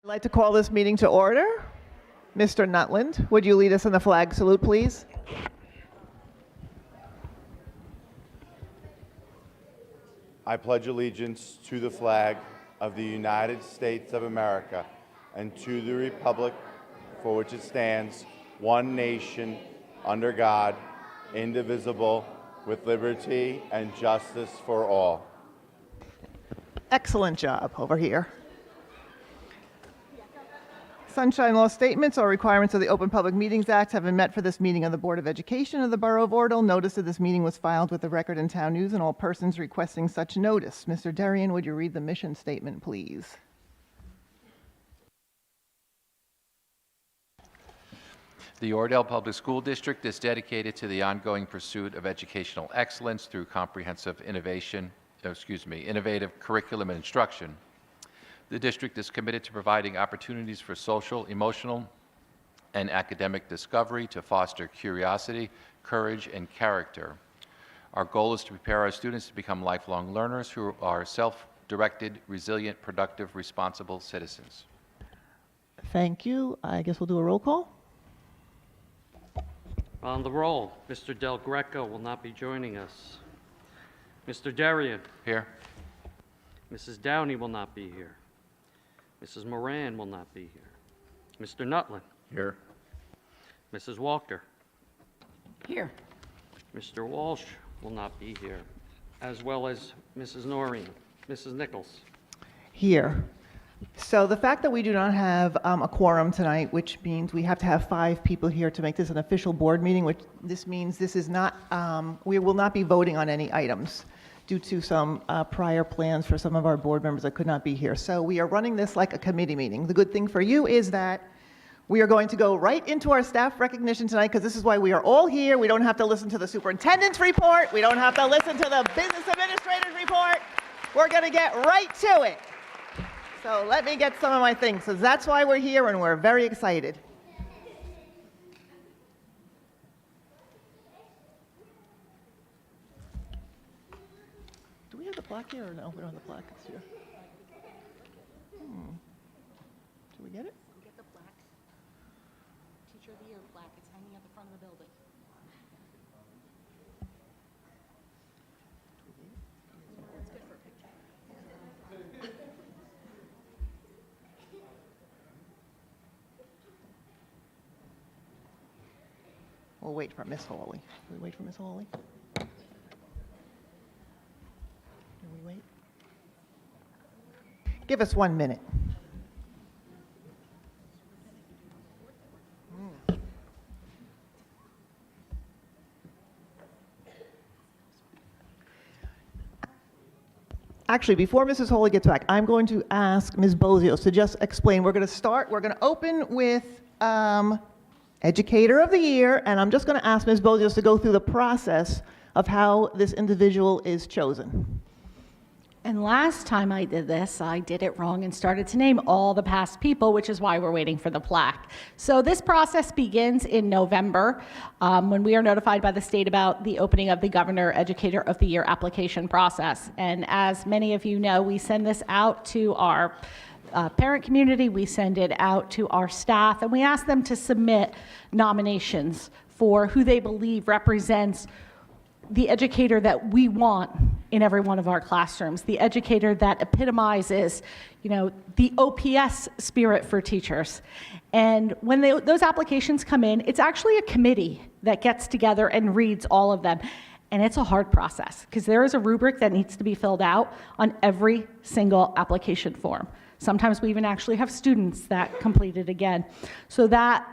I'd like to call this meeting to order. Mr. Nutland, would you lead us in the flag salute, please? I pledge allegiance to the flag of the United States of America and to the republic for which it stands, one nation, under God, indivisible, with liberty and justice for all. Excellent job over here. Sunshine law statements or requirements of the Open Public Meetings Act have been met for this meeting of the Board of Education of the Borough of Oradell. Notice of this meeting was filed with the Record and Town News and all persons requesting such notice. Mr. Darian, would you read the mission statement, please? The Oradell Public School District is dedicated to the ongoing pursuit of educational excellence through comprehensive innovative curriculum and instruction. The district is committed to providing opportunities for social, emotional, and academic discovery to foster curiosity, courage, and character. Our goal is to prepare our students to become lifelong learners who are self-directed, resilient, productive, responsible citizens. Thank you. I guess we'll do a roll call. On the roll, Mr. Del Greco will not be joining us. Mr. Darian. Here. Mrs. Downey will not be here. Mrs. Moran will not be here. Mr. Nutland. Here. Mrs. Walker. Here. Mr. Walsh will not be here, as well as Mrs. Noreen. Mrs. Nichols. Here. So the fact that we do not have a quorum tonight, which means we have to have 5 people here to make this an official board meeting, which this means this is not, we will not be voting on any items due to some prior plans for some of our board members that could not be here. So we are running this like a committee meeting. The good thing for you is that we are going to go right into our staff recognition tonight because this is why we are all here. We don't have to listen to the superintendent's report. We don't have to listen to the business administrator's report. We're going to get right to it. So let me get some of my things, because that's why we're here and we're very excited. Do we have the plaque here or no? We don't have the plaque. It's here. Did we get it? Get the plaque. Teacher of the Year plaque. It's hanging at the front of the building. It's good for a picture. We'll wait for Miss Hawley. Can we wait for Miss Hawley? Can we wait? Give us 1 minute. Actually, before Mrs. Hawley gets back, I'm going to ask Ms. Bozios to just explain. We're going to open with Educator of the Year, and I'm just going to ask Ms. Bozios to go through the process of how this individual is chosen. And last time I did this, I did it wrong and started to name all the past people, which is why we're waiting for the plaque. So this process begins in November when we are notified by the state about the opening of the Governor Educator of the Year application process. And as many of you know, we send this out to our parent community, we send it out to our staff, and we ask them to submit nominations for who they believe represents the educator that we want in every one of our classrooms, the educator that epitomizes, the OPS spirit for teachers. And when those applications come in, it's actually a committee that gets together and reads all of them. And it's a hard process because there is a rubric that needs to be filled out on every single application form. Sometimes we even actually have students that complete it again. So that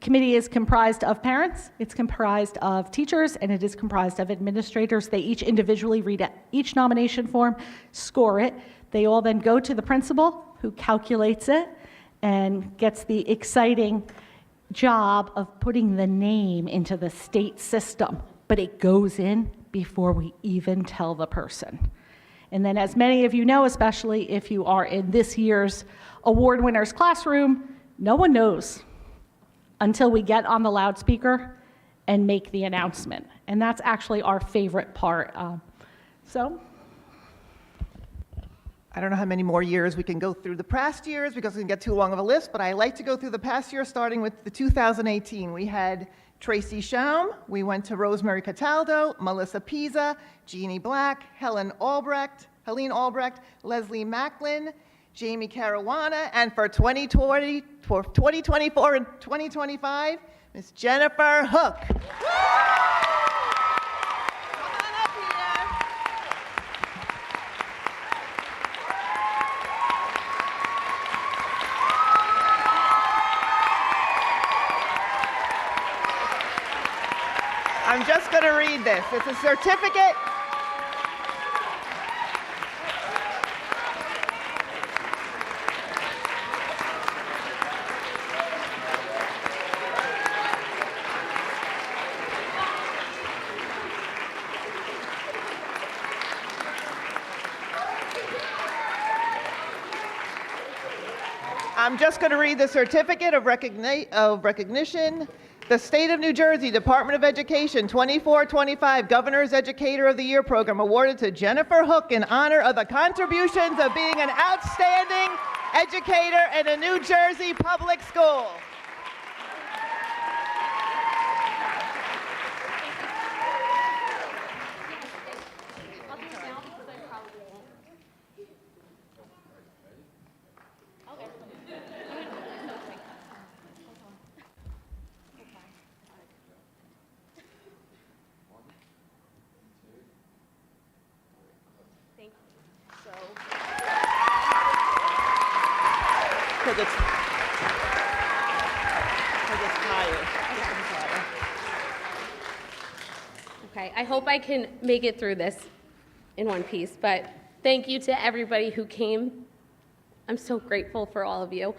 committee is comprised of parents, it's comprised of teachers, and it is comprised of administrators. They each individually read each nomination form, score it. They all then go to the principal, who calculates it and gets the exciting job of putting the name into the state system. But it goes in before we even tell the person. And then, as many of you know, especially if you are in this year's award winners classroom, no one knows until we get on the loudspeaker and make the announcement. And that's actually our favorite part. I don't know how many more years we can go through the past years because it can get too long of a list, but I like to go through the past year, starting with the 2018. We had Tracy Schaum, we went to Rosemary Cataldo, Melissa Pisa, Jeannie Black, Helene Albrecht, Leslie Macklin, Jamie Caruana, and for 2024 and 2025, Miss Jennifer Hook. I'm just going to read this. It's a certificate. I'm just going to read the certificate of recognition. The State of New Jersey Department of Education 24-25 Governor's Educator of the Year program awarded to Jennifer Hook in honor of the contributions of being an outstanding educator in a New Jersey public school. Because it's higher. Okay, I hope I can make it through this in one piece, but thank you to everybody who came. I'm so grateful for all of you.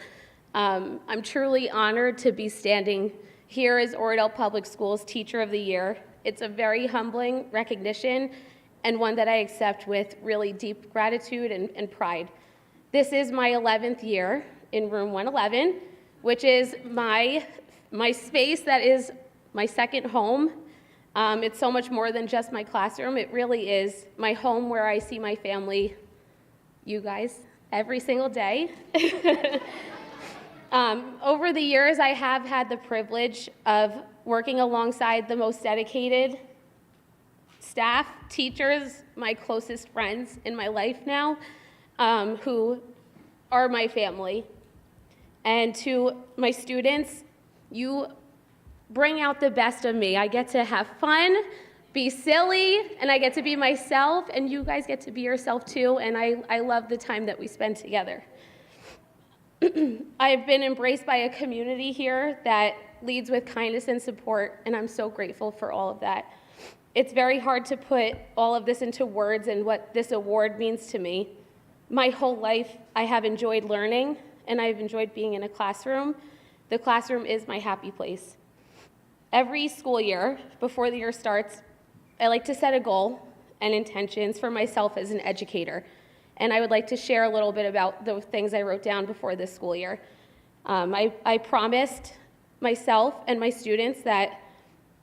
I'm truly honored to be standing here as Oradell Public Schools Teacher of the Year. It's a very humbling recognition and one that I accept with really deep gratitude and pride. This is my 11th year in room 111, which is my space that is my second home. It's so much more than just my classroom. It really is my home where I see my family, you guys, every single day. Over the years, I have had the privilege of working alongside the most dedicated staff, teachers, my closest friends in my life now, who are my family. And to my students, you bring out the best of me. I get to have fun, be silly, and I get to be myself, and you guys get to be yourself too, and I love the time that we spend together. I've been embraced by a community here that leads with kindness and support, and I'm so grateful for all of that. It's very hard to put all of this into words and what this award means to me. My whole life, I have enjoyed learning, and I've enjoyed being in a classroom. The classroom is my happy place. Every school year, before the year starts, I like to set a goal and intentions for myself as an educator. And I would like to share a little bit about the things I wrote down before this school year. I promised myself and my students that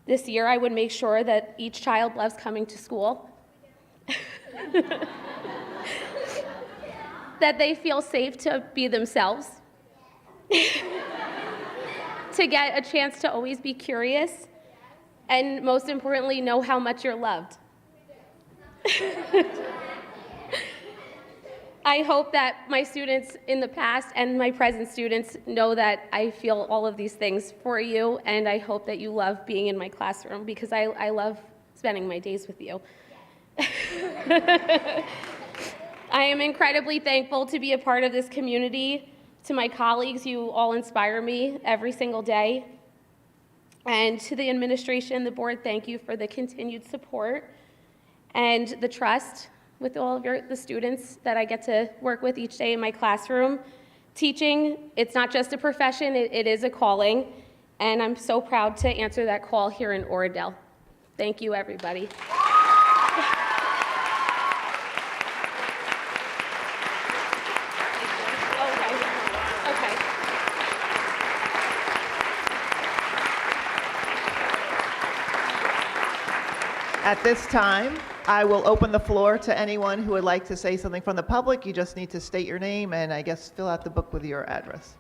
this year I would make sure that each child loves coming to school, that they feel safe to be themselves, to get a chance to always be curious, and most importantly, know how much you're loved. I hope that my students in the past and my present students know that I feel all of these things for you, and I hope that you love being in my classroom because I love spending my days with you. I am incredibly thankful to be a part of this community. To my colleagues, you all inspire me every single day. And to the administration and the board, thank you for the continued support and the trust with all of the students that I get to work with each day in my classroom. Teaching, it's not just a profession, it is a calling, and I'm so proud to answer that call here in Oradell. Thank you, everybody. At this time, I will open the floor to anyone who would like to say something from the public. You just need to state your name and I guess fill out the book with your address.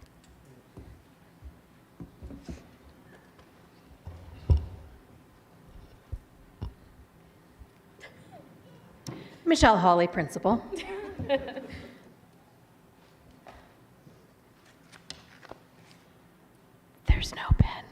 Michelle Hawley, principal. There's no pen.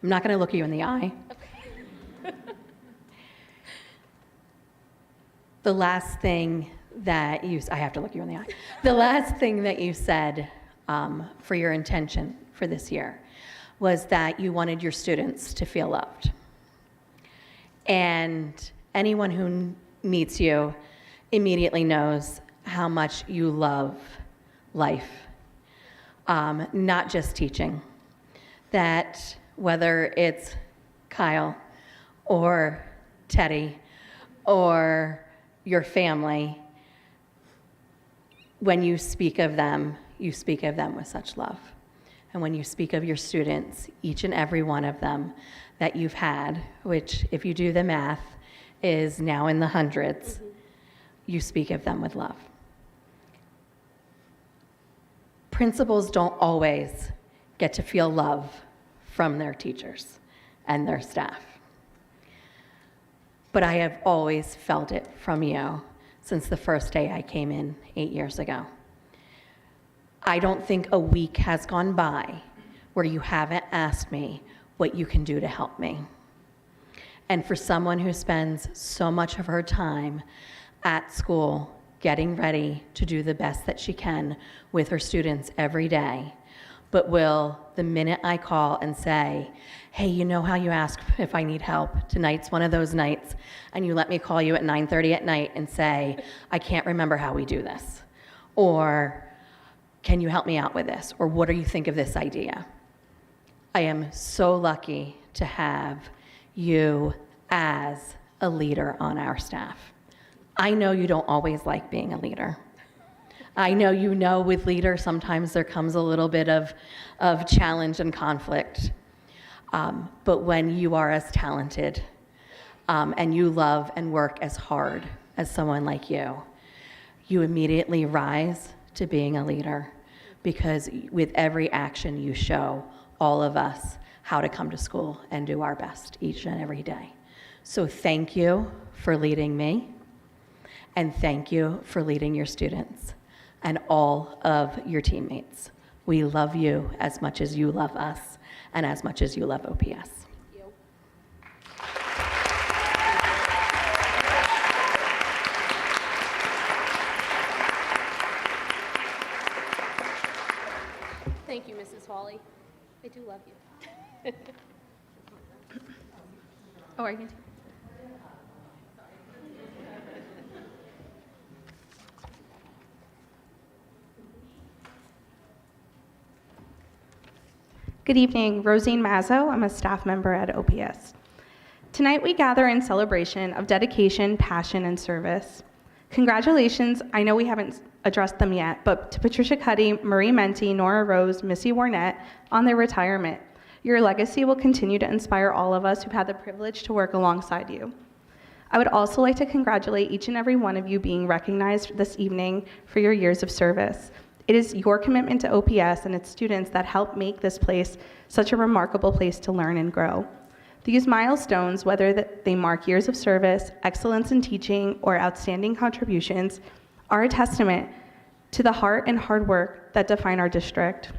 I'm not going to look you in the eye. The last thing that I have to look you in the eye. The last thing that you said for your intention for this year was that you wanted your students to feel loved. And anyone who meets you immediately knows how much you love life, not just teaching. That whether it's Kyle or Teddy or your family, when you speak of them with such love. And when you speak of your students, each and every one of them that you've had, which if you do the math is now in the hundreds, you speak of them with love. Principals don't always get to feel love from their teachers and their staff. But I have always felt it from you since the first day I came in 8 years ago. I don't think a week has gone by where you haven't asked me what you can do to help me. And for someone who spends so much of her time at school getting ready to do the best that she can with her students every day, but will, the minute I call and say, hey, you know how you ask if I need help? Tonight's one of those nights, and you let me call you at 9:30 at night and say, I can't remember how we do this. Or, can you help me out with this? Or what do you think of this idea? I am so lucky to have you as a leader on our staff. I know you don't always like being a leader. I know with leaders, sometimes there comes a little bit of challenge and conflict. But when you are as talented and you love and work as hard as someone like you immediately rise to being a leader, because with every action you show all of us how to come to school and do our best each and every day. So thank you for leading me, and thank you for leading your students and all of your teammates. We love you as much as you love us and as much as you love OPS. Thank you, Mrs. Hawley. I do love you. Oh, are you going to? Good evening, Rosine Mazzo. I'm a staff member at OPS. Tonight we gather in celebration of dedication, passion, and service. Congratulations, I know we haven't addressed them yet, but to Patricia Cuddy, Marie Menti, Nora Rose, Missy Warett on their retirement. Your legacy will continue to inspire all of us who've had the privilege to work alongside you. I would also like to congratulate each and every one of you being recognized this evening for your years of service. It is your commitment to OPS and its students that help make this place such a remarkable place to learn and grow. These milestones, whether they mark years of service, excellence in teaching, or outstanding contributions, are a testament to the heart and hard work that define our district.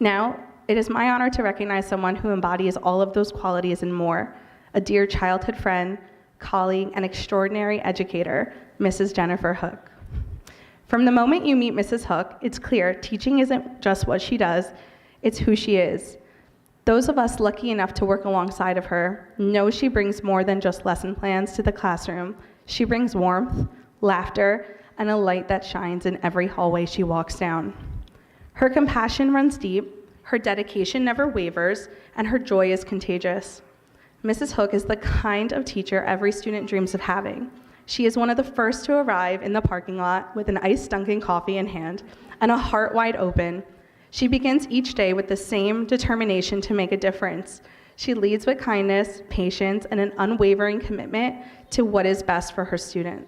Now, it is my honor to recognize someone who embodies all of those qualities and more, a dear childhood friend, colleague, and extraordinary educator, Mrs. Jennifer Hook. From the moment you meet Mrs. Hook, it's clear teaching isn't just what she does, it's who she is. Those of us lucky enough to work alongside of her know she brings more than just lesson plans to the classroom. She brings warmth, laughter, and a light that shines in every hallway she walks down. Her compassion runs deep, her dedication never wavers, and her joy is contagious. Mrs. Hook is the kind of teacher every student dreams of having. She is one of the first to arrive in the parking lot with an iced Dunkin' coffee in hand and a heart wide open. She begins each day with the same determination to make a difference. She leads with kindness, patience, and an unwavering commitment to what is best for her student.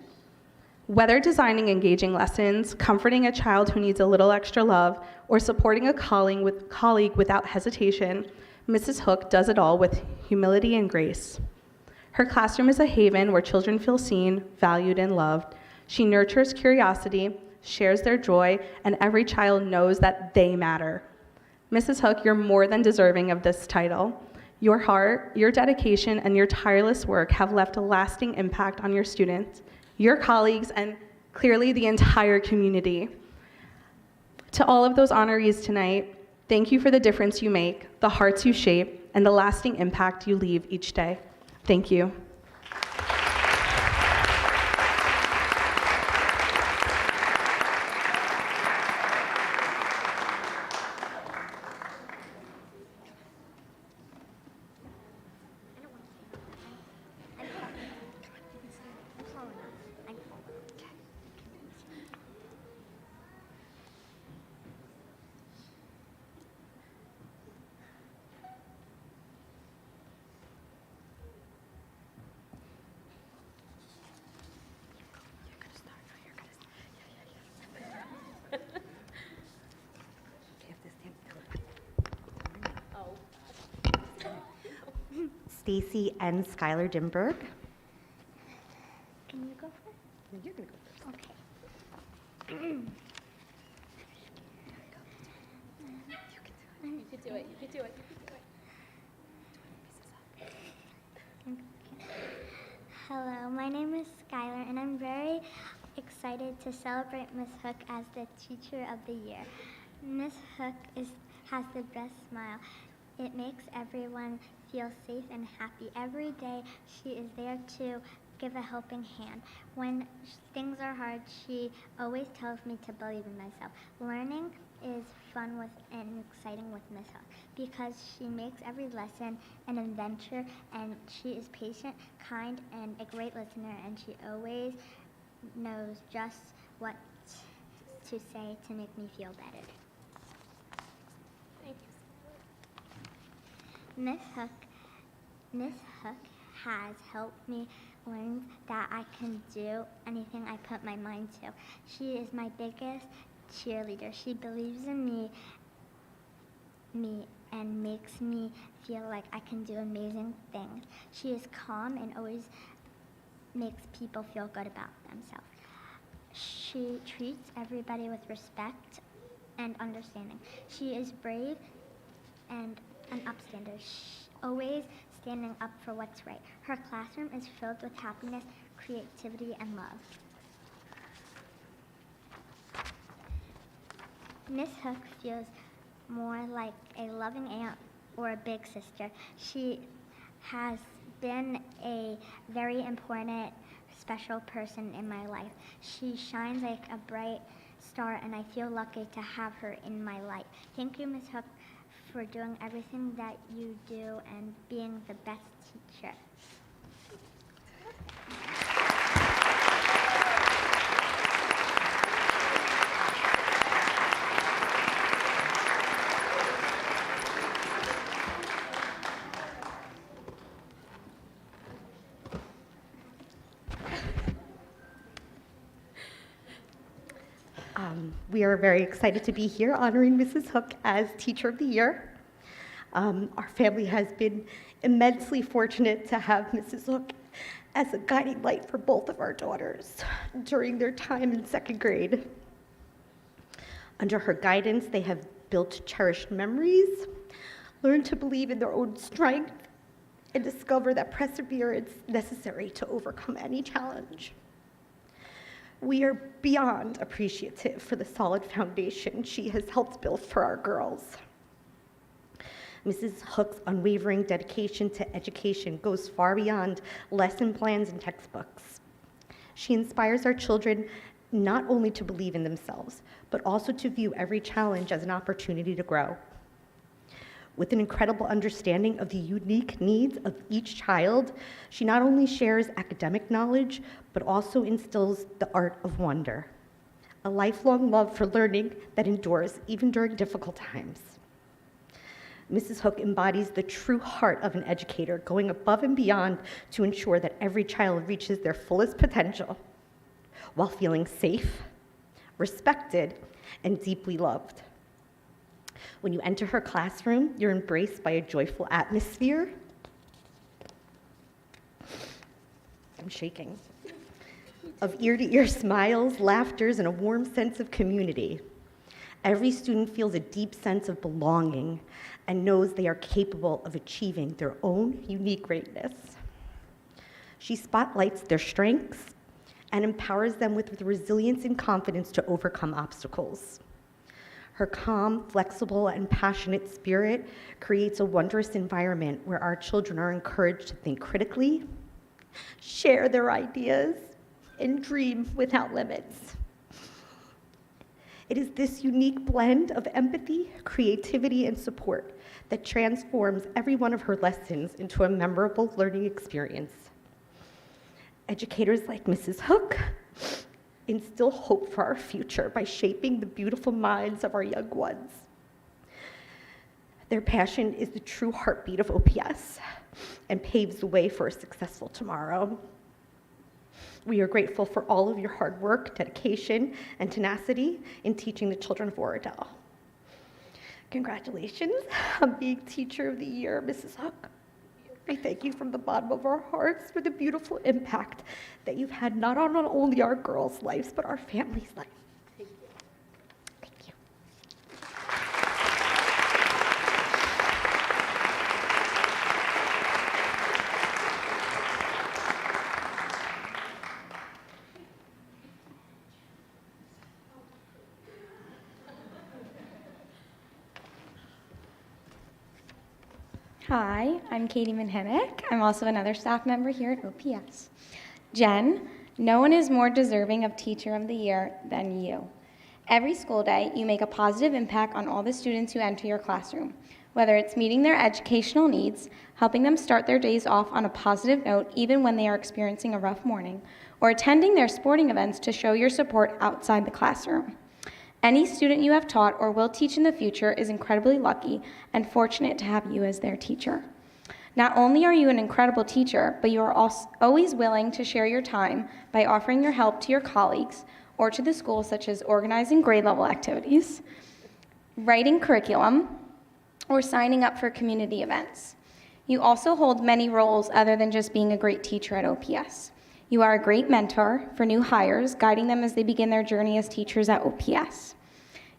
Whether designing engaging lessons, comforting a child who needs a little extra love, or supporting a colleague without hesitation, Mrs. Hook does it all with humility and grace. Her classroom is a haven where children feel seen, valued, and loved. She nurtures curiosity, shares their joy, and every child knows that they matter. Mrs. Hook, you're more than deserving of this title. Your heart, your dedication, and your tireless work have left a lasting impact on your students, your colleagues, and clearly the entire community. To all of those honorees tonight, thank you for the difference you make, the hearts you shape, and the lasting impact you leave each day. Thank you. Stacy and Skylar Dimberg. Can you go first? No, you're going to go first. Okay. You could do it. You could do it. Hello, my name is Skylar, and I'm very excited to celebrate Miss Hook as the Teacher of the Year. Miss Hook has the best smile. It makes everyone feel safe and happy. Every day she is there to give a helping hand. When things are hard, she always tells me to believe in myself. Learning is fun and exciting with Miss Hook because she makes every lesson an adventure, and she is patient, kind, and a great listener, and she always knows just what to say to make me feel better. Thank you. Miss Hook has helped me learn that I can do anything I put my mind to. She is my biggest cheerleader. She believes in me and makes me feel like I can do amazing things. She is calm and always makes people feel good about themselves. She treats everybody with respect and understanding. She is brave and an upstander, always standing up for what's right. Her classroom is filled with happiness, creativity, and love. Miss Hook feels more like a loving aunt or a big sister. She has been a very important, special person in my life. She shines like a bright star, and I feel lucky to have her in my life. Thank you, Miss Hook, for doing everything that you do and being the best teacher. We are very excited to be here honoring Mrs. Hook as Teacher of the Year. Our family has been immensely fortunate to have Mrs. Hook as a guiding light for both of our daughters during their time in second grade. Under her guidance, they have built cherished memories, learned to believe in their own strength, and discover that perseverance is necessary to overcome any challenge. We are beyond appreciative for the solid foundation she has helped build for our girls. Mrs. Hook's unwavering dedication to education goes far beyond lesson plans and textbooks. She inspires our children not only to believe in themselves, but also to view every challenge as an opportunity to grow. With an incredible understanding of the unique needs of each child, she not only shares academic knowledge, but also instills the art of wonder, a lifelong love for learning that endures even during difficult times. Mrs. Hook embodies the true heart of an educator, going above and beyond to ensure that every child reaches their fullest potential while feeling safe, respected, and deeply loved. When you enter her classroom, you're embraced by a joyful atmosphere. I'm shaking. Of ear-to-ear smiles, laughters, and a warm sense of community. Every student feels a deep sense of belonging and knows they are capable of achieving their own unique greatness. She spotlights their strengths and empowers them with the resilience and confidence to overcome obstacles. Her calm, flexible, and passionate spirit creates a wondrous environment where our children are encouraged to think critically, share their ideas, and dream without limits. It is this unique blend of empathy, creativity, and support that transforms every one of her lessons into a memorable learning experience. Educators like Mrs. Hook instill hope for our future by shaping the beautiful minds of our young ones. Their passion is the true heartbeat of OPS and paves the way for a successful tomorrow. We are grateful for all of your hard work, dedication, and tenacity in teaching the children of Oradell. Congratulations on being Teacher of the Year, Mrs. Hook. I thank you from the bottom of our hearts for the beautiful impact that you've had not on only our girls' lives, but our families' lives. Thank you. Thank you. Hi, I'm Katie Manhennick. I'm also another staff member here at OPS. Jen, no one is more deserving of Teacher of the Year than you. Every school day, you make a positive impact on all the students who enter your classroom, whether it's meeting their educational needs, helping them start their days off on a positive note even when they are experiencing a rough morning, or attending their sporting events to show your support outside the classroom. Any student you have taught or will teach in the future is incredibly lucky and fortunate to have you as their teacher. Not only are you an incredible teacher, but you are also always willing to share your time by offering your help to your colleagues or to the school, such as organizing grade level activities, writing curriculum, or signing up for community events. You also hold many roles other than just being a great teacher at OPS. You are a great mentor for new hires, guiding them as they begin their journey as teachers at OPS.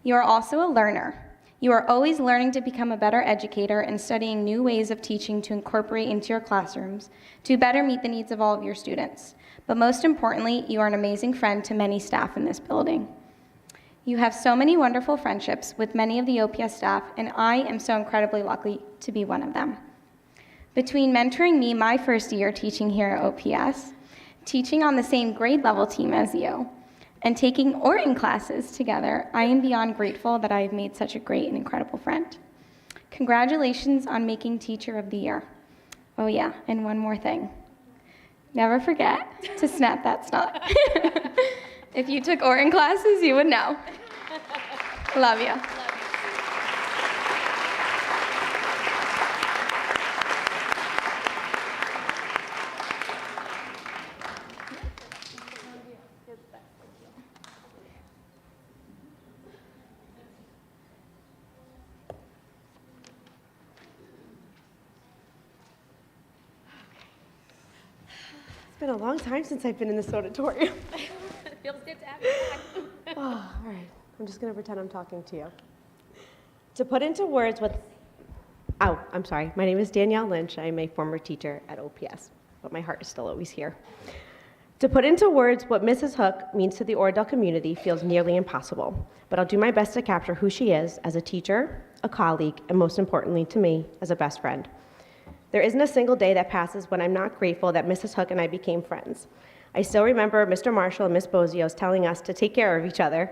You are also a learner. You are always learning to become a better educator and studying new ways of teaching to incorporate into your classrooms to better meet the needs of all of your students. But most importantly, you are an amazing friend to many staff in this building. You have so many wonderful friendships with many of the OPS staff, and I am so incredibly lucky to be one of them. Between mentoring me my first year teaching here at OPS, teaching on the same grade level team as you, and taking Orton classes together, I am beyond grateful that I have made such a great and incredible friend. Congratulations on making Teacher of the Year. Oh yeah, and one more thing. Never forget to snap that snot. If you took Orton classes, you would know. Love you. It's been a long time since I've been in this auditorium. It feels good to have you back. Oh, all right. I'm just going to pretend I'm talking to you. To put into words what... Oh, I'm sorry. My name is Danielle Lynch. I'm a former teacher at OPS, but my heart is still always here. To put into words what Mrs. Hook means to the Oradell community feels nearly impossible, but I'll do my best to capture who she is as a teacher, a colleague, and most importantly to me, as a best friend. There isn't a single day that passes when I'm not grateful that Mrs. Hook and I became friends. I still remember Mr. Marshall and Miss Bozios telling us to take care of each other,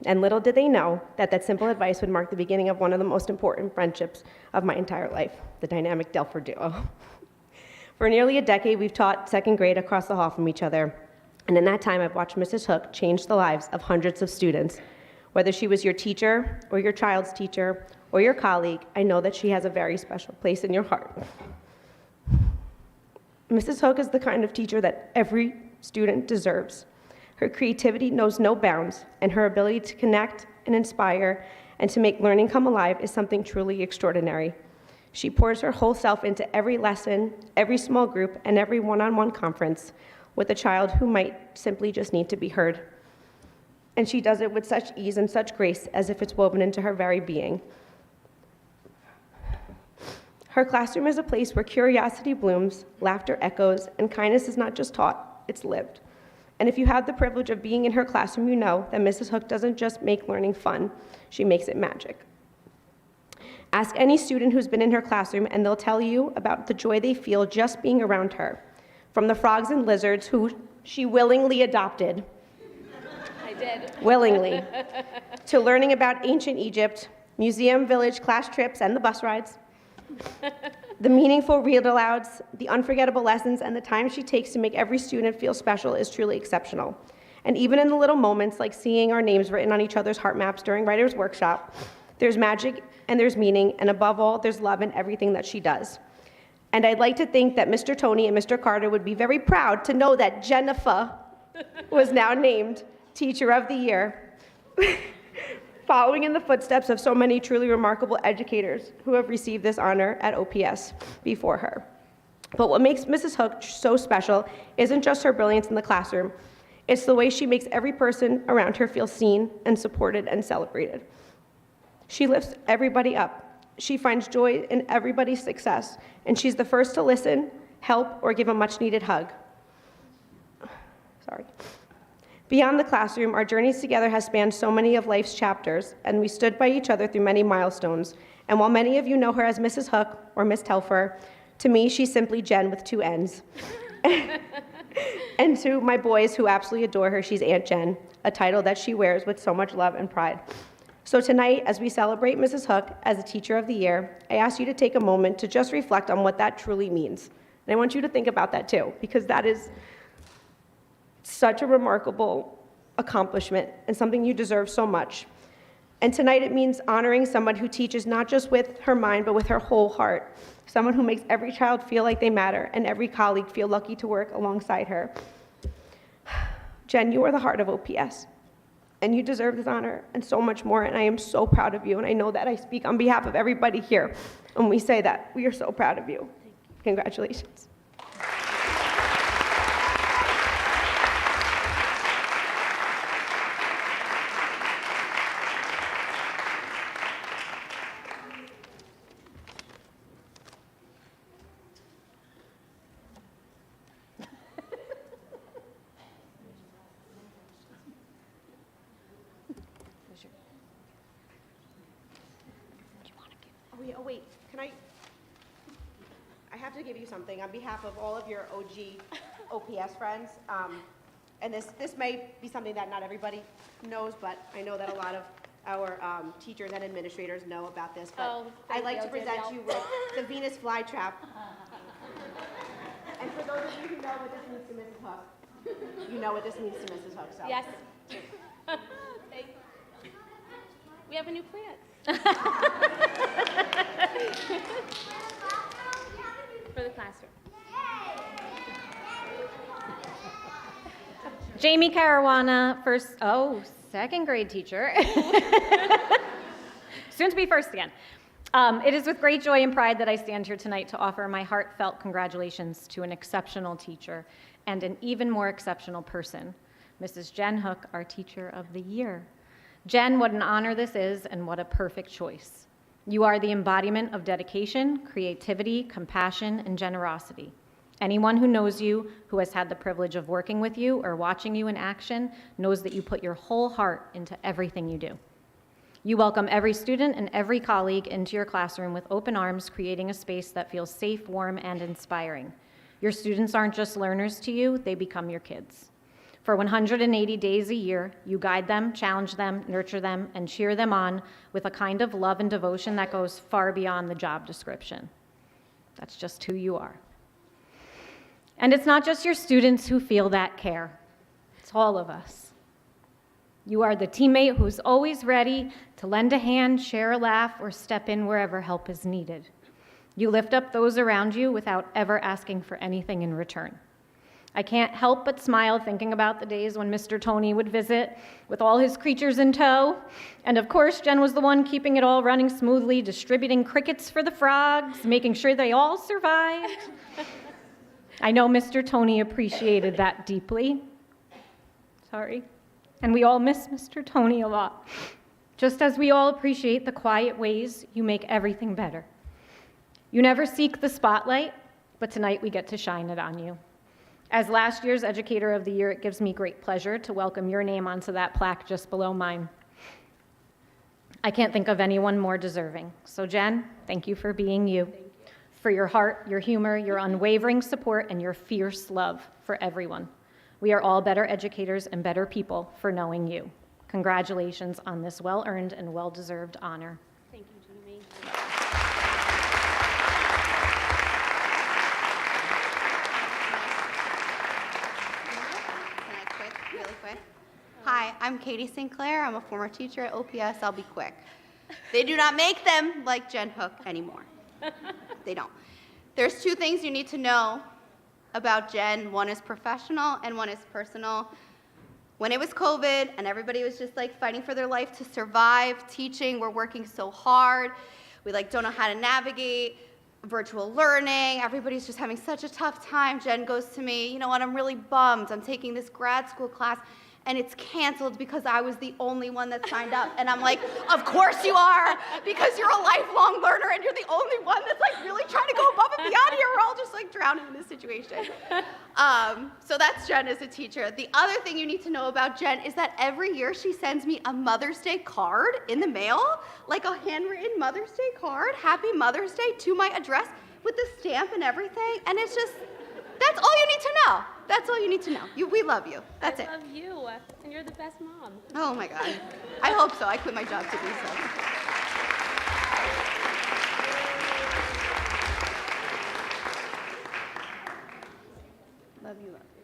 And little did they know that that simple advice would mark the beginning of one of the most important friendships of my entire life, the dynamic Delfer duo. For nearly a decade, we've taught second grade across the hall from each other. And in that time, I've watched Mrs. Hook change the lives of hundreds of students. Whether she was your teacher or your child's teacher or your colleague, I know that she has a very special place in your heart. Mrs. Hook is the kind of teacher that every student deserves. Her creativity knows no bounds, and her ability to connect and inspire and to make learning come alive is something truly extraordinary. She pours her whole self into every lesson, every small group, and every one-on-one conference with a child who might simply just need to be heard. And she does it with such ease and such grace, as if it's woven into her very being. Her classroom is a place where curiosity blooms, laughter echoes, and kindness is not just taught, it's lived. And if you have the privilege of being in her classroom, you know that Mrs. Hook doesn't just make learning fun, she makes it magic. Ask any student who's been in her classroom, and they'll tell you about the joy they feel just being around her. From the frogs and lizards who she willingly adopted, willingly, to learning about ancient Egypt, museum, village, class trips, and the bus rides, the meaningful read-alouds, the unforgettable lessons, and the time she takes to make every student feel special is truly exceptional. And even in the little moments, like seeing our names written on each other's heart maps during Writer's Workshop, there's magic and there's meaning, and above all, there's love in everything that she does. And I'd like to think that Mr. Tony and Mr. Carter would be very proud to know that Jennifer was now named Teacher of the Year, following in the footsteps of so many truly remarkable educators who have received this honor at OPS before her. But what makes Mrs. Hook so special isn't just her brilliance in the classroom, it's the way she makes every person around her feel seen and supported and celebrated. She lifts everybody up. She finds joy in everybody's success, and she's the first to listen, help, or give a much-needed hug. Sorry. Beyond the classroom, our journeys together has spanned so many of life's chapters, and we stood by each other through many milestones. And while many of you know her as Mrs. Hook or Miss Telfer, to me, she's simply Jen with two N's. And to my boys who absolutely adore her, she's Aunt Jen, a title that she wears with so much love and pride. So tonight, as we celebrate Mrs. Hook as a Teacher of the Year, I ask you to take a moment to just reflect on what that truly means. And I want you to think about that too, because that is such a remarkable accomplishment and something you deserve so much. And tonight it means honoring someone who teaches not just with her mind, but with her whole heart. Someone who makes every child feel like they matter and every colleague feel lucky to work alongside her. Jen, you are the heart of OPS. And you deserve this honor and so much more, and I am so proud of you, and I know that I speak on behalf of everybody here when we say that. We are so proud of you. Congratulations. Oh wait, can I have to give you something on behalf of all of your OG OPS friends. And this may be something that not everybody knows, but I know that a lot of our teachers and administrators know about this. But I'd like to present you with the Venus flytrap. And for those of you who know what this means to Mrs. Hook, you know what this means to Mrs. Hook. So. Yes. We have a new plant. For the classroom. Jamie Caruana, second grade teacher. Soon to be first again. It is with great joy and pride that I stand here tonight to offer my heartfelt congratulations to an exceptional teacher and an even more exceptional person, Mrs. Jen Hook, our Teacher of the Year. Jen, what an honor this is, and what a perfect choice. You are the embodiment of dedication, creativity, compassion, and generosity. Anyone who knows you, who has had the privilege of working with you or watching you in action, knows that you put your whole heart into everything you do. You welcome every student and every colleague into your classroom with open arms, creating a space that feels safe, warm, and inspiring. Your students aren't just learners to you, they become your kids. For 180 days a year, you guide them, challenge them, nurture them, and cheer them on with a kind of love and devotion that goes far beyond the job description. That's just who you are. And it's not just your students who feel that care. It's all of us. You are the teammate who's always ready to lend a hand, share a laugh, or step in wherever help is needed. You lift up those around you without ever asking for anything in return. I can't help but smile thinking about the days when Mr. Tony would visit with all his creatures in tow. And of course, Jen was the one keeping it all running smoothly, distributing crickets for the frogs, making sure they all survived. I know Mr. Tony appreciated that deeply. Sorry. And we all miss Mr. Tony a lot, just as we all appreciate the quiet ways you make everything better. You never seek the spotlight, but tonight we get to shine it on you. As last year's Educator of the Year, it gives me great pleasure to welcome your name onto that plaque just below mine. I can't think of anyone more deserving. So Jen, thank you for being you, for your heart, your humor, your unwavering support, and your fierce love for everyone. We are all better educators and better people for knowing you. Congratulations on this well-earned and well-deserved honor. Thank you, Jamie. Really quick. Hi, I'm Katie Sinclair. I'm a former teacher at OPS. I'll be quick. They do not make them like Jen Hook anymore. They don't. There's two things you need to know about Jen. One is professional and one is personal. When it was COVID and everybody was just like fighting for their life to survive teaching, we're working so hard. We don't know how to navigate virtual learning. Everybody's just having such a tough time. Jen goes to me, you know what, I'm really bummed. I'm taking this grad school class and it's canceled because I was the only one that signed up. And I'm like, of course you are, because you're a lifelong learner and you're the only one that's really trying to go above and beyond here. We're all just drowning in this situation. So that's Jen as a teacher. The other thing you need to know about Jen is that every year she sends me a Mother's Day card in the mail, like a handwritten Mother's Day card, Happy Mother's Day, to my address with the stamp and everything. And it's just, that's all you need to know. That's all you need to know. We love you. That's it. I love you, and you're the best mom. Oh my God. I hope so. I quit my job to do so. Love you, love you.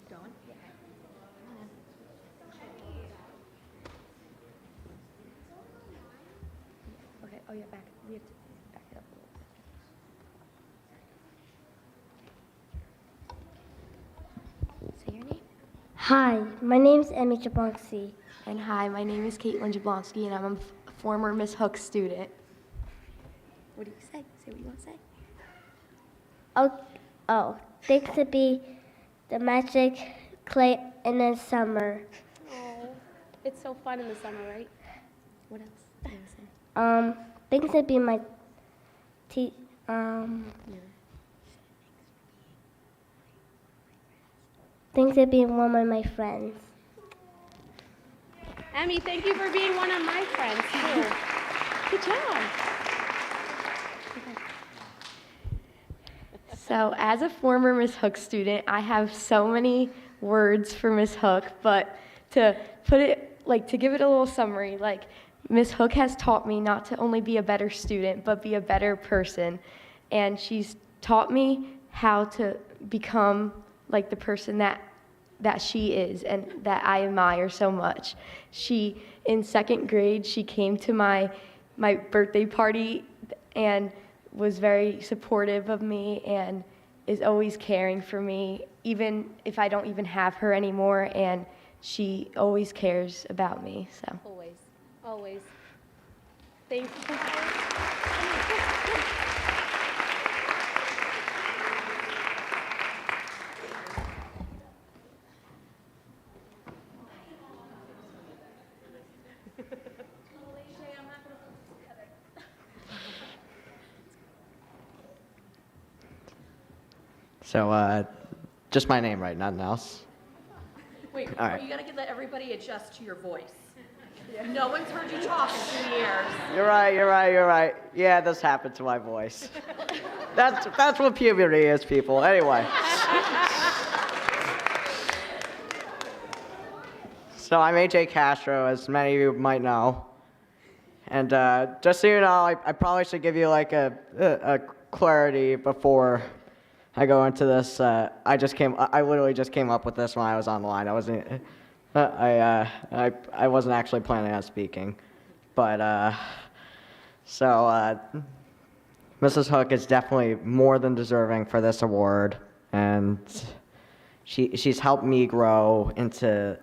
Going? Yeah. Okay. Oh yeah, back. We have to back it up a little bit. Say your name. Hi, my name's Emmy Jablonski. And hi, my name is Caitlin Jablonski, and I'm a former Miss Hook student. What do you say? Say what you want to say. Thanks to be the magic clay in the summer. Oh, it's so fun in the summer, right? What else? Thanks to be my thanks to being one of my friends. Emmy, thank you for being one of my friends, too. Good job. So as a former Miss Hook student, I have so many words for Miss Hook, but to put it, to give it a little summary, Miss Hook has taught me not to only be a better student, but be a better person. And she's taught me how to become the person that she is and that I admire so much. In second grade, she came to my birthday party and was very supportive of me and is always caring for me, even if I don't even have her anymore, and she always cares about me, so. Always, always. Thank you. So, just my name, right? Nothing else? Wait, All right. you gotta let everybody adjust to your voice. No one's heard you talk in 2 years. You're right. Yeah, this happened to my voice. That's what puberty is, people. Anyway. So I'm AJ Castro, as many of you might know. And just so you know, I probably should give you like a clarity before I go into this. I literally just came up with this when I was on the line. I wasn't actually planning on speaking. But Mrs. Hook is definitely more than deserving for this award, and she's helped me grow into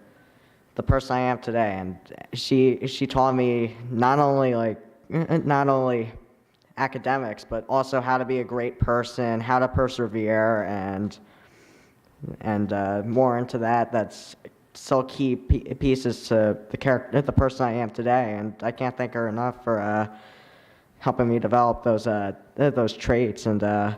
the person I am today. And she taught me not only academics, but also how to be a great person, how to persevere, and more into that. That's still key pieces to the person I am today, and I can't thank her enough for helping me develop those traits. And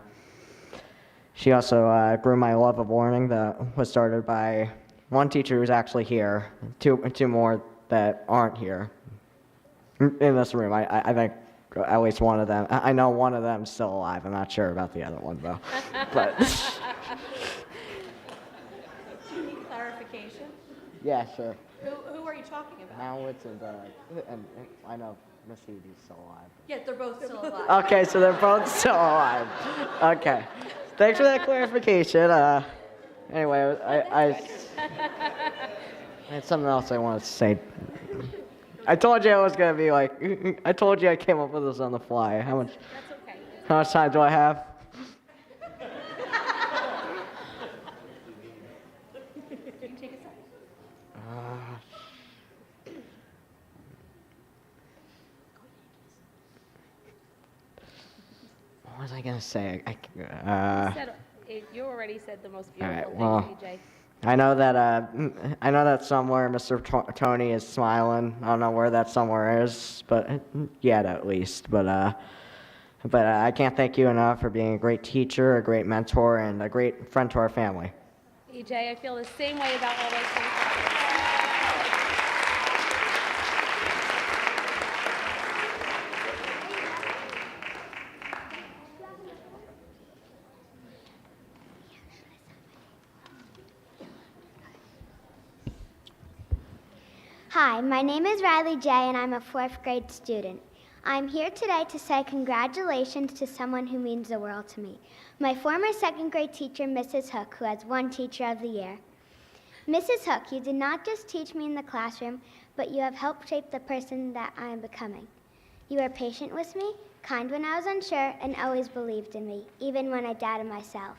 she also grew my love of learning that was started by one teacher who's actually here, two more that aren't here in this room. I think at least one of them. I know one of them's still alive. I'm not sure about the other one though. But Clarification? yeah, sure. Who are you talking about? Malwitz and I know Miss Edie's still alive. Yeah, they're both still alive. Okay, so they're both still alive. Okay, thanks for that clarification. Anyway, I had something else I wanted to say. I told you I was gonna be like. I told you I came up with this on the fly. How much? That's okay. How much time do I have? What was I gonna say? You already said the most All beautiful right. Well, thing, AJ. I know that somewhere Mr. Tony is smiling. I don't know where that somewhere is, but yet at least. But I can't thank you enough for being a great teacher, a great mentor, and a great friend to our family. EJ, I feel the same way about all those things. Hi, my name is Riley J, and I'm a 4th grade student. I'm here today to say congratulations to someone who means the world to me. My former 2nd grade teacher, Mrs. Hook, who has won Teacher of the Year. Mrs. Hook, you did not just teach me in the classroom, but you have helped shape the person that I am becoming. You were patient with me, kind when I was unsure, and always believed in me, even when I doubted myself.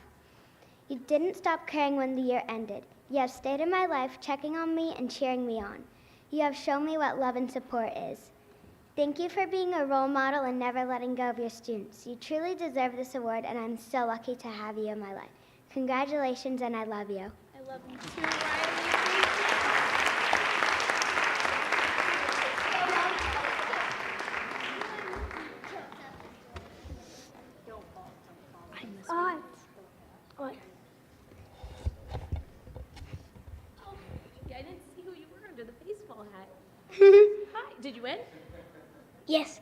You didn't stop caring when the year ended. You have stayed in my life, checking on me and cheering me on. You have shown me what love and support is. Thank you for being a role model and never letting go of your students. You truly deserve this award, and I'm so lucky to have you in my life. Congratulations, and I love you. I love you too, Riley. What? Yeah, I didn't see who you were under the baseball hat. Hi, did you win? Yes.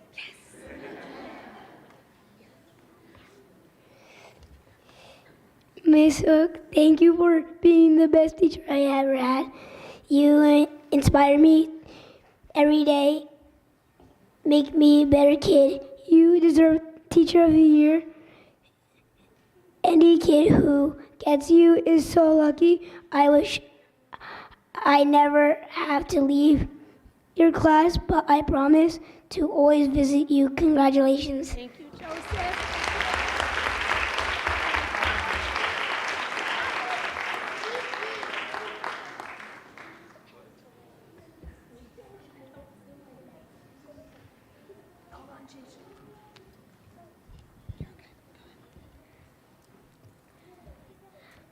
Miss Hook, thank you for being the best teacher I ever had. You inspire me every day, make me a better kid. You deserve Teacher of the Year. Any kid who gets you is so lucky. I wish I never have to leave your class, but I promise to always visit you. Congratulations. Thank you, Joseph.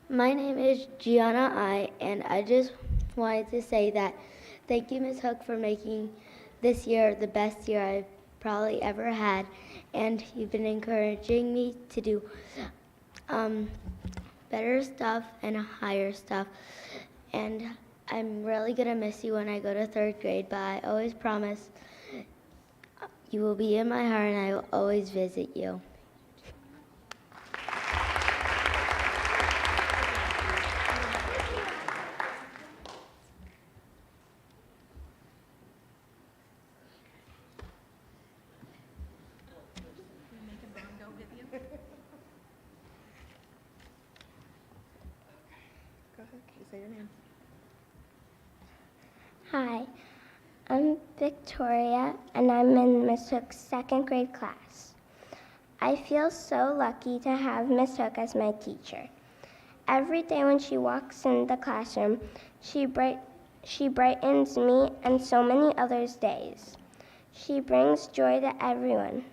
My name is Gianna I, and I just wanted to say that thank you, Ms. Hook, for making this year the best year I've probably ever had, and you've been encouraging me to do better stuff and higher stuff, and I'm really going to miss you when I go to 3rd grade, but I always promise you will be in my heart and I will always visit you. Say your name. Hi, I'm Victoria, and I'm in Miss Hook's second grade class. I feel so lucky to have Miss Hook as my teacher. Every day when she walks in the classroom, she brightens me and so many others' days. She brings joy to everyone.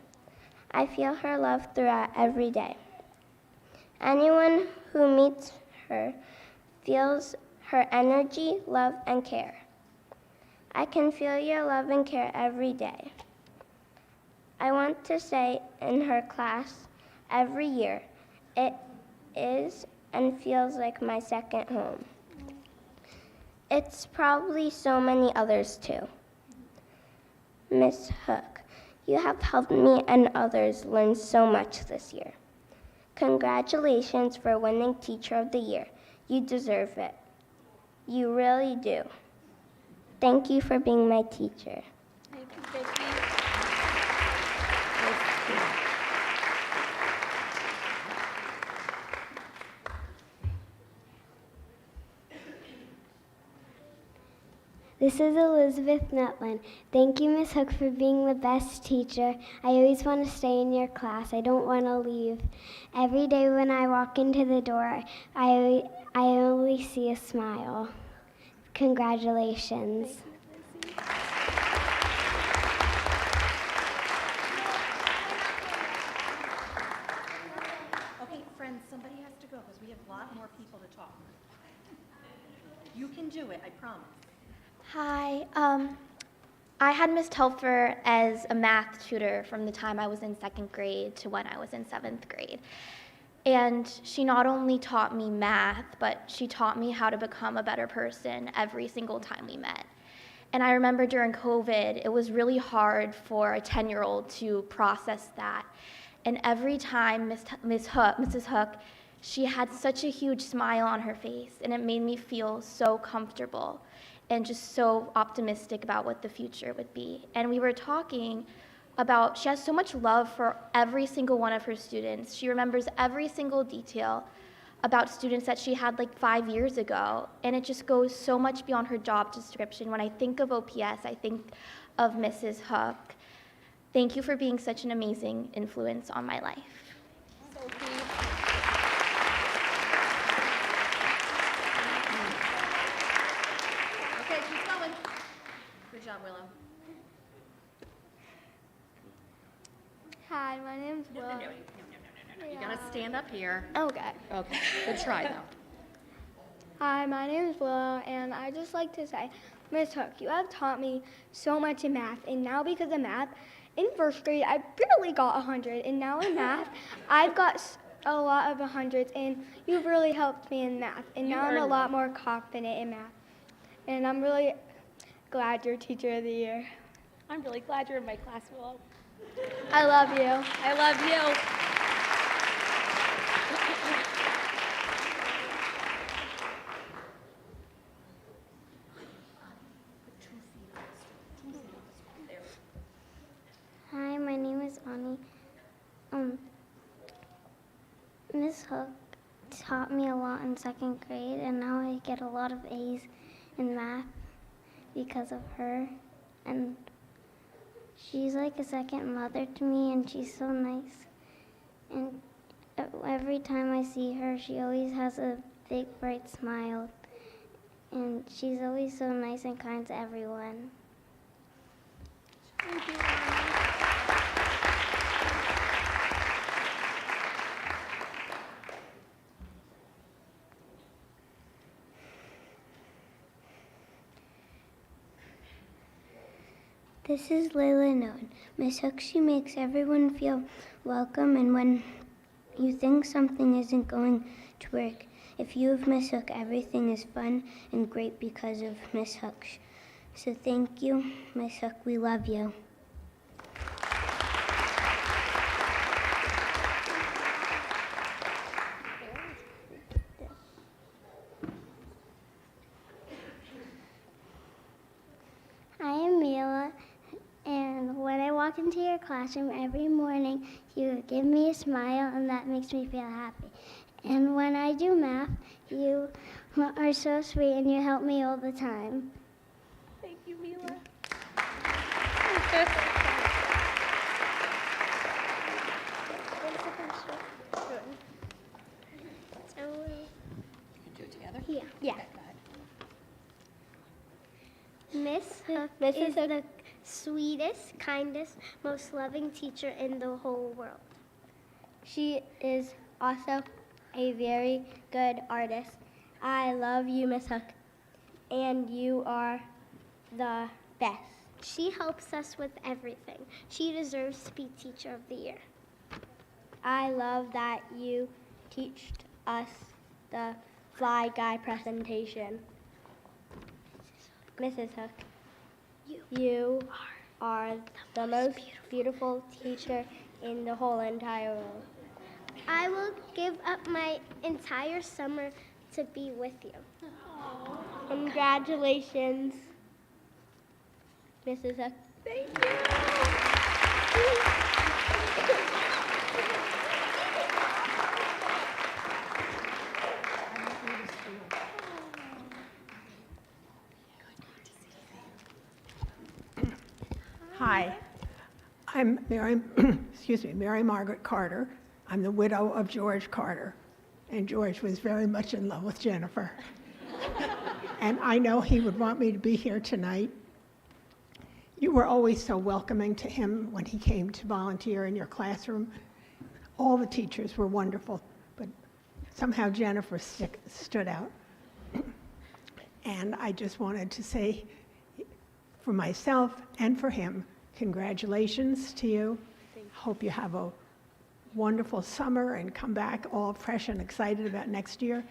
I feel her love throughout every day. Anyone who meets her feels her energy, love, and care. I can feel your love and care every day. I want to say in her class every year, it is and feels like my second home. It's probably so many others too. Miss Hook, you have helped me and others learn so much this year. Congratulations for winning Teacher of the Year. You deserve it. You really do. Thank you for being my teacher. Thank you, Vicki. This is Elizabeth Nutland. Thank you, Miss Hook, for being the best teacher. I always want to stay in your class. I don't want to leave. Every day when I walk into the door, I only see a smile. Congratulations. Okay, friends, somebody has to go because we have a lot more people to talk. You can do it, I promise. Hi. I had Miss Telfer as a math tutor from the time I was in second grade to when I was in seventh grade. And she not only taught me math, but she taught me how to become a better person every single time we met. And I remember during COVID, it was really hard for a 10-year-old to process that. And every time Mrs. Hook, she had such a huge smile on her face, and it made me feel so comfortable and just so optimistic about what the future would be. And we were talking about, she has so much love for every single one of her students. She remembers every single detail about students that she had like 5 years ago, and it just goes so much beyond her job description. When I think of OPS, I think of Mrs. Hook. Thank you for being such an amazing influence on my life. Okay, keep going. Good job, Willow. Hi, my name's No, Willow. You gotta stand up here. Okay. Okay, good try though. Hi, my name is Willow, and I'd just like to say, Miss Hook, you have taught me so much in math, and now because of math, in first grade, I barely got 100, and now in math, I've got a lot of 100s, and you've really helped me in math, and now I'm a lot more confident in math, and I'm really glad you're Teacher of the Year. I'm really glad you're in my class, Willow. I love you. I love you. Hi, my name is Ani. Miss Hook taught me a lot in second grade, and now I get a lot of A's in math because of her. And she's like a second mother to me, and she's so nice. And every time I see her, she always has a big, bright smile. And she's always so nice and kind to everyone. Thank you, This is Layla Noon. Miss Hook, she makes everyone feel welcome, and when you think something isn't going to work, if you have Miss Hook, everything is fun and great because of Miss Hook. So thank you, Miss Hook. We love you. I am Mila, and when I walk into your classroom every morning, you give me a smile, and that makes me feel happy. And when I do math, you are so sweet and you help me all the time. Thank you, Mila. Yeah. Miss Hook is the sweetest, kindest, most loving teacher in the whole world. She is also a very good artist. I love you, Miss Hook, and you are the best. She helps us with everything. She deserves to be Teacher of the Year. I love that you taught us the fly guy presentation. Mrs. Hook, you are the most beautiful teacher in the whole entire world. I will give up my entire summer to be with you. Congratulations, Mrs. Hook. Thank you. Hi, I'm Mary, Mary Margaret Carter. I'm the widow of George Carter, and George was very much in love with Jennifer. And I know he would want me to be here tonight. You were always so welcoming to him when he came to volunteer in your classroom. All the teachers were wonderful, but somehow Jennifer stood out. And I just wanted to say, for myself and for him, congratulations to you. Hope you have a wonderful summer and come back all fresh and excited about next year.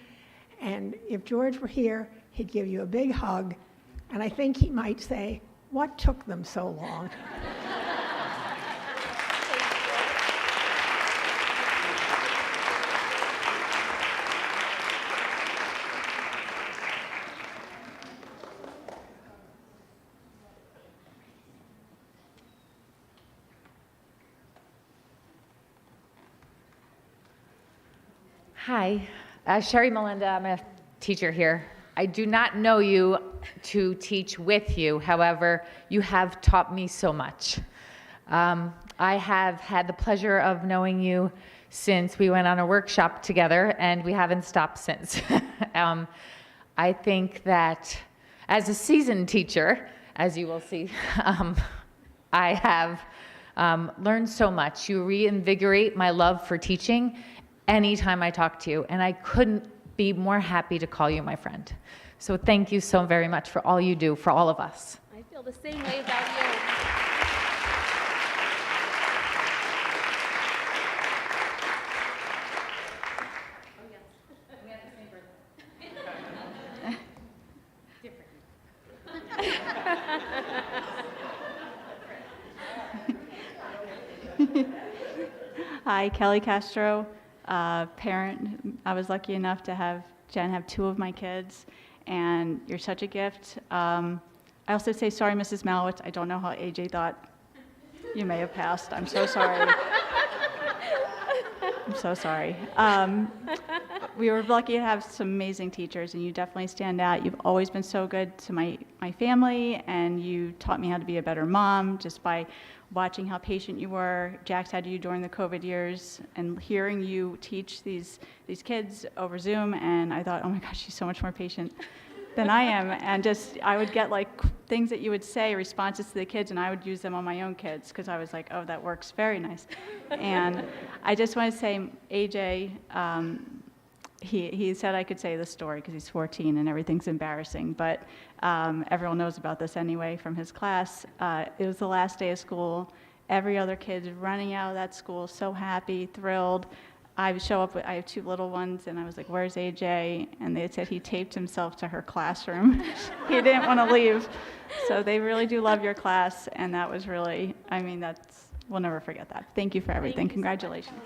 And if George were here, he'd give you a big hug, and I think he might say, "What took them so long?" Hi, Sherry Melinda. I'm a teacher here. I do not know you to teach with you. However, you have taught me so much. I have had the pleasure of knowing you since we went on a workshop together, and we haven't stopped since. I think that as a seasoned teacher, as you will see, I have learned so much. You reinvigorate my love for teaching anytime I talk to you, and I couldn't be more happy to call you my friend. So thank you so very much for all you do for all of us. I feel the same way about you. Hi, Kelly Castro, parent. I was lucky enough to have Jen have 2 of my kids, and you're such a gift. I also say sorry, Mrs. Malowitz. I don't know how AJ thought you may have passed. I'm so sorry. I'm so sorry. We were lucky to have some amazing teachers, and you definitely stand out. You've always been so good to my family, and you taught me how to be a better mom just by watching how patient you were. Jax had you during the COVID years, and hearing you teach these kids over Zoom, and I thought, oh my gosh, she's so much more patient than I am. And just, I would get like things that you would say, responses to the kids, and I would use them on my own kids, because I was like, oh, that works very nice. And I just want to say, AJ, he said I could say this story because he's 14 and everything's embarrassing, but everyone knows about this anyway from his class. It was the last day of school. Every other kid's running out of that school, so happy, thrilled. I would show up, I have 2 little ones, and I was like, where's AJ? And they said he taped himself to her classroom. He didn't want to leave. So they really do love your class, and that was really, I mean, we'll never forget that. Thank you for everything. Congratulations.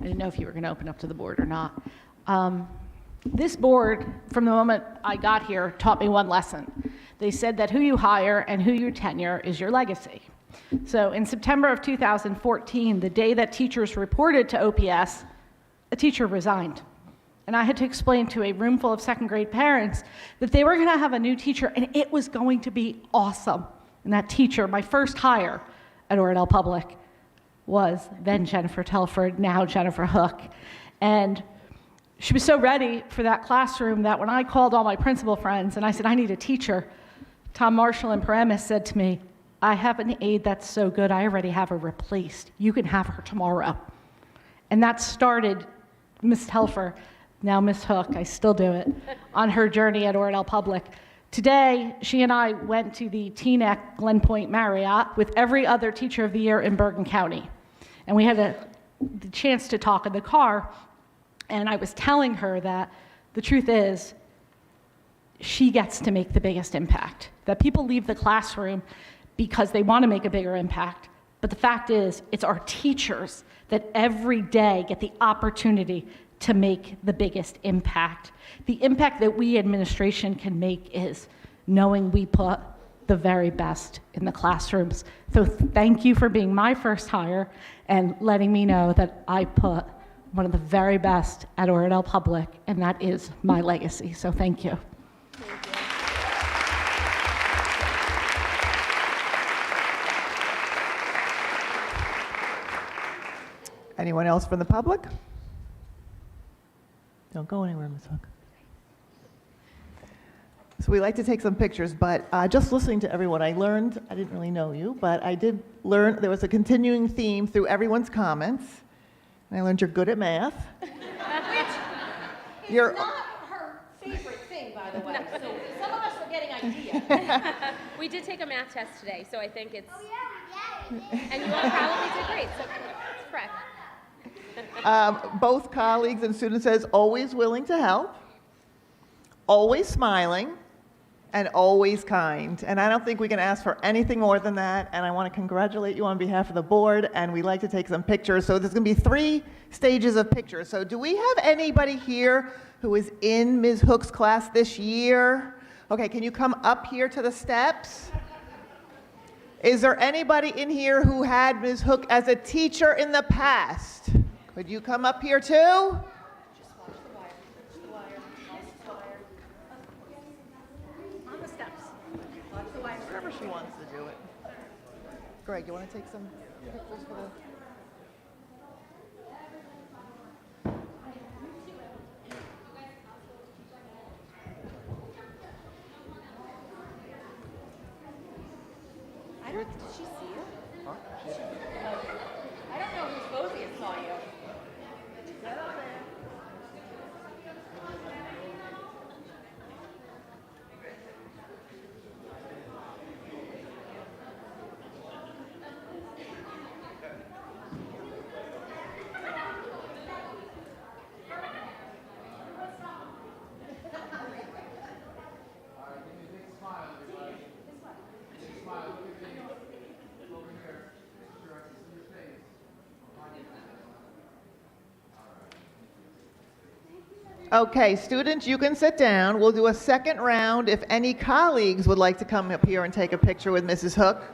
I didn't know if you were going to open up to the board or not. This board, from the moment I got here, taught me one lesson. They said that who you hire and who you tenure is your legacy. So in September of 2014, the day that teachers reported to OPS, a teacher resigned. And I had to explain to a room full of second grade parents that they were gonna have a new teacher and it was going to be awesome. And that teacher, my first hire at Oradell Public, was then Jennifer Telford, now Jennifer Hook. And she was so ready for that classroom that when I called all my principal friends and I said, I need a teacher, Tom Marshall in Paramus said to me, I have an aide that's so good, I already have her replaced. You can have her tomorrow. And that started Miss Telfer, now Miss Hook, I still do it, on her journey at Oradell Public. Today, she and I went to the Teaneck Glen Point Marriott with every other teacher of the year in Bergen County. And we had the chance to talk in the car, and I was telling her that the truth is, she gets to make the biggest impact. That people leave the classroom because they want to make a bigger impact. But the fact is, it's our teachers that every day get the opportunity to make the biggest impact. The impact that we administration can make is knowing we put the very best in the classrooms. So thank you for being my first hire and letting me know that I put one of the very best at Oradell Public, and that is my legacy. So thank you. Anyone else from the public? Don't go anywhere, Ms. Hook. So we like to take some pictures, but just listening to everyone, I learned, I didn't really know you, but I did learn there was a continuing theme through everyone's comments. And I learned you're good at math. Which is not her favorite thing, by the way. So some of us are getting ideas. We did take a math test today, so I think it's... And you all probably did great, so it's correct. Both colleagues and students says always willing to help, always smiling, and always kind. And I don't think we can ask for anything more than that. And I want to congratulate you on behalf of the board. And we like to take some pictures. So there's going to be 3 stages of pictures. So do we have anybody here who is in Ms. Hook's class this year? Okay, can you come up here to the steps? Is there anybody in here who had Ms. Hook as a teacher in the past? Could you come up here too? Wherever she wants to do it. Greg, you want to take some pictures for the... Did she see you? Huh? I don't know who's Bosie saw you. Get on there. Okay, students, you can sit down. We'll do a second round if any colleagues would like to come up here and take a picture with Mrs. Hook.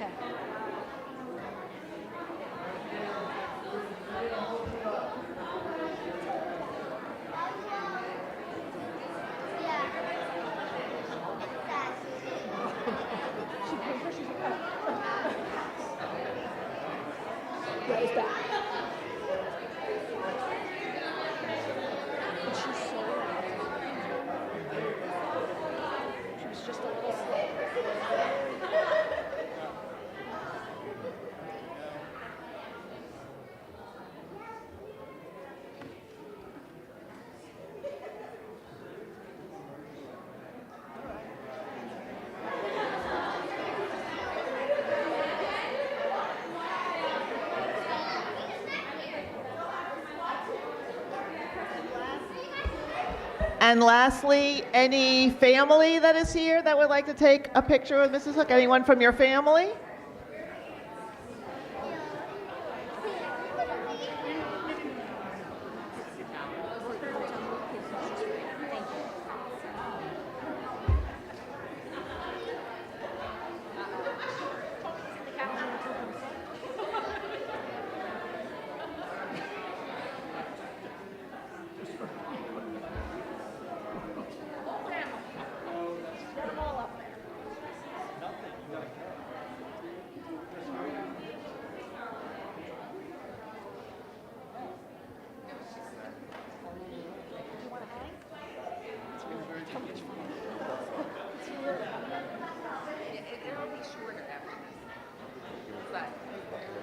Okay. And lastly, any family that is here that would like to take a picture with Mrs. Hook? Anyone from your family?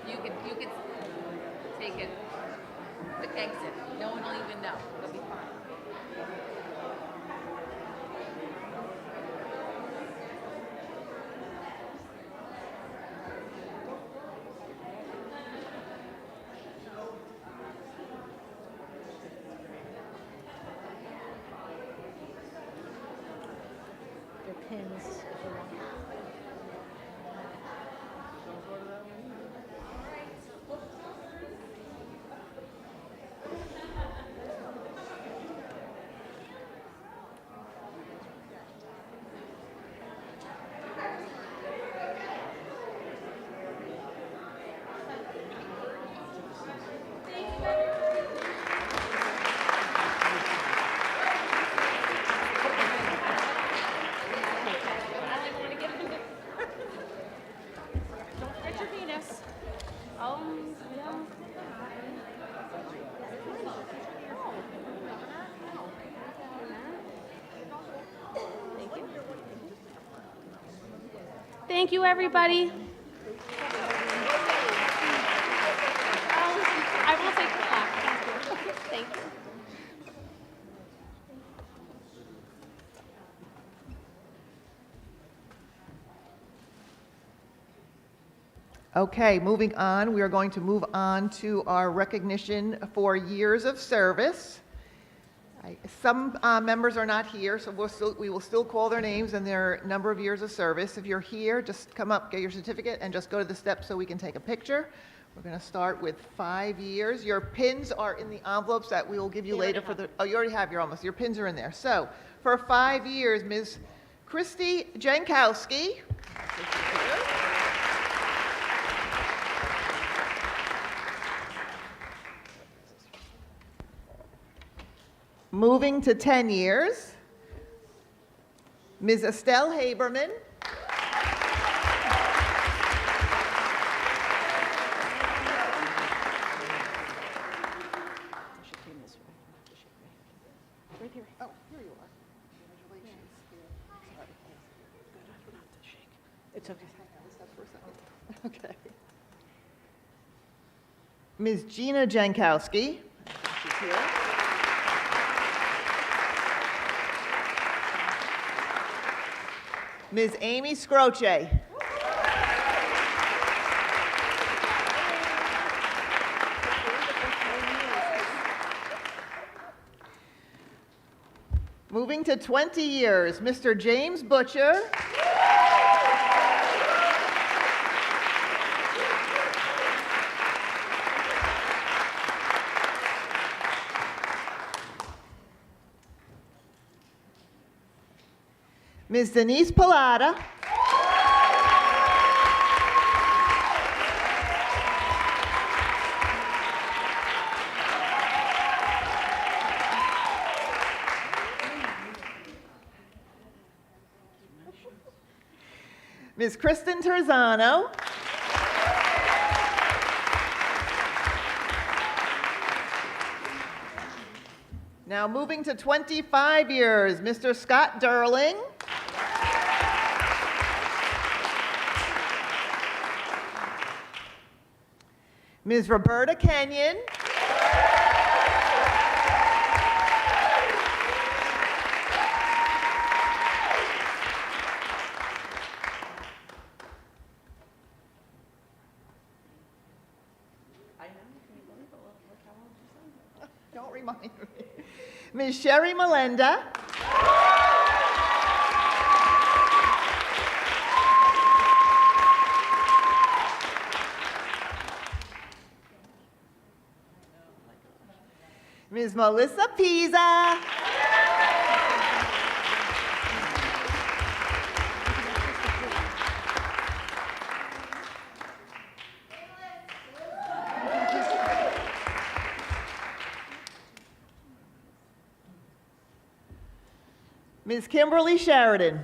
You could take it, the exit. No one will even know. It'll be fine. Their pins. Thank you, everybody. I will take the plaque. Thank you. Okay, moving on, we are going to move on to our recognition for years of service. Some members are not here, so we will still call their names and their number of years of service. If you're here, just come up, get your certificate, and just go to the steps so we can take a picture. We're going to start with 5 years. Your pins are in the envelopes that we will give you later for the, oh, you already have your almost, your pins are in there. So for 5 years, Ms. Christy Jankowski. Moving to 10 years, Ms. Estelle Haberman. It's okay. Okay. Ms. Gina Jankowski. She's here. Ms. Amy Scroce. Moving to 20 years, Mr. James Butcher. Ms. Denise Pilata. Ms. Kristen Terzano. Now moving to 25 years, Mr. Scott Durling. Ms. Roberta Kenyon. Don't remind me. Ms. Sherry Melenda. Ms. Melissa Pisa. Ms. Kimberly Sheridan.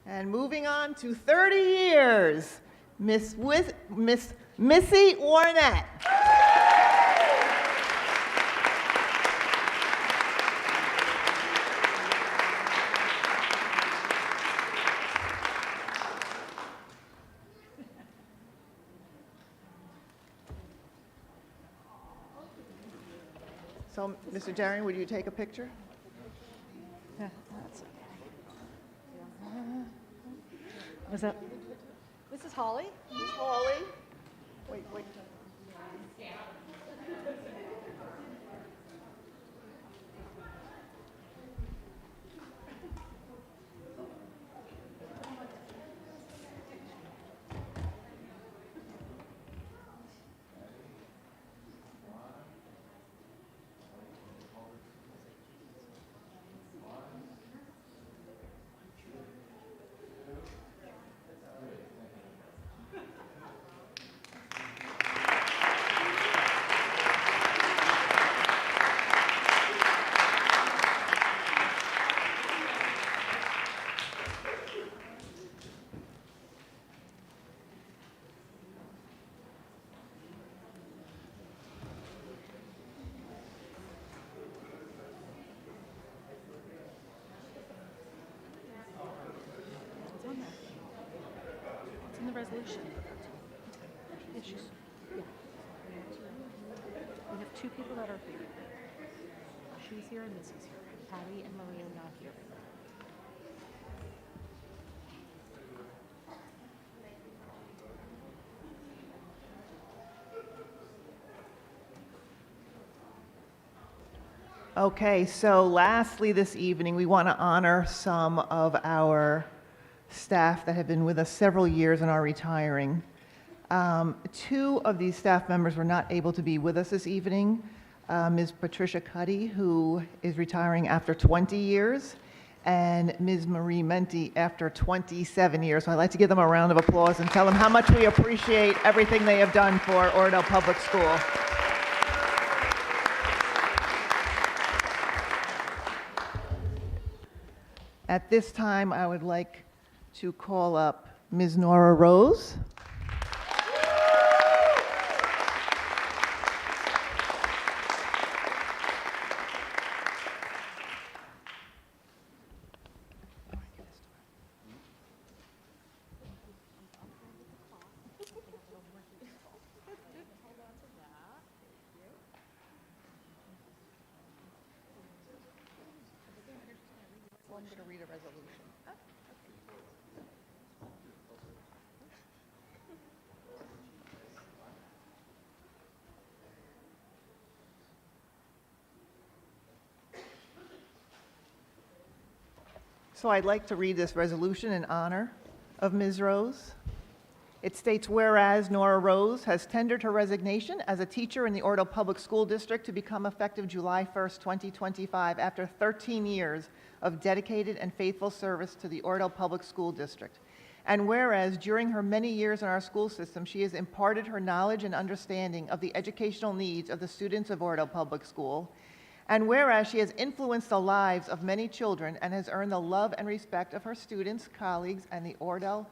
And moving on to 30 years, Miss Missy Warett. So, Mr. Darian, would you take a picture? Yeah, that's okay. Was that? This is Holly. Ms. Hawley. Wait. It's in the resolution. Issues. Yeah. We have two people that are here. She's here and Missy's here. Patty and Maria are not here. Okay, so lastly this evening, we want to honor some of our staff that have been with us several years and are retiring. Two of these staff members were not able to be with us this evening. Ms. Patricia Cuddy, who is retiring after 20 years, and Ms. Marie Menti after 27 years. So I'd like to give them a round of applause and tell them how much we appreciate everything they have done for Oradell Public School. At this time, I would like to call up Ms. Nora Rose. I'm going to read a resolution. So I'd like to read this resolution in honor of Ms. Rose. It states, whereas Nora Rose has tendered her resignation as a teacher in the Oradell Public School District to become effective July 1st, 2025, after 13 years of dedicated and faithful service to the Oradell Public School District. And whereas during her many years in our school system, she has imparted her knowledge and understanding of the educational needs of the students of Oradell Public School. And whereas she has influenced the lives of many children and has earned the love and respect of her students, colleagues, and the Oradell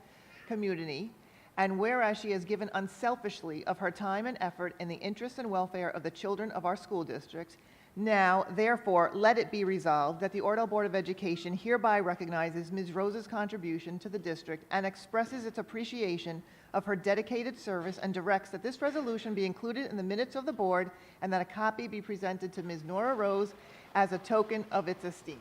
community. And whereas she has given unselfishly of her time and effort in the interest and welfare of the children of our school districts, now, therefore, let it be resolved that the Oradell Board of Education hereby recognizes Ms. Rose's contribution to the district and expresses its appreciation of her dedicated service and directs that this resolution be included in the minutes of the board and that a copy be presented to Ms. Nora Rose as a token of its esteem.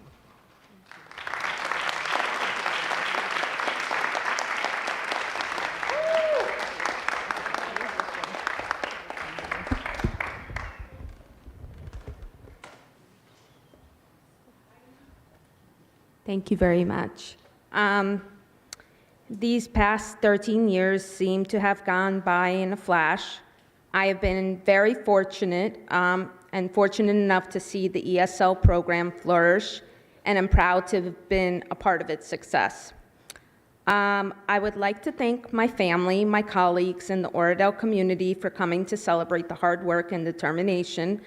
Thank you very much. These past 13 years seem to have gone by in a flash. I have been very fortunate and fortunate enough to see the ESL program flourish, and I'm proud to have been a part of its success. I would like to thank my family, my colleagues, and the Oradell community for coming to celebrate the hard work and determination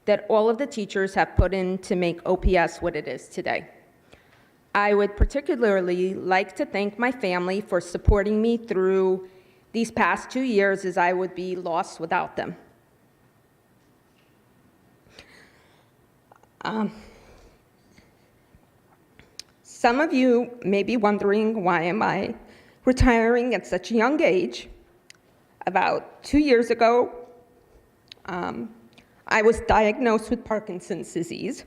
that all of the teachers have put in to make OPS what it is today. I would particularly like to thank my family for supporting me through these past 2 years, as I would be lost without them. Some of you may be wondering, why am I retiring at such a young age? About 2 years ago, I was diagnosed with Parkinson's disease.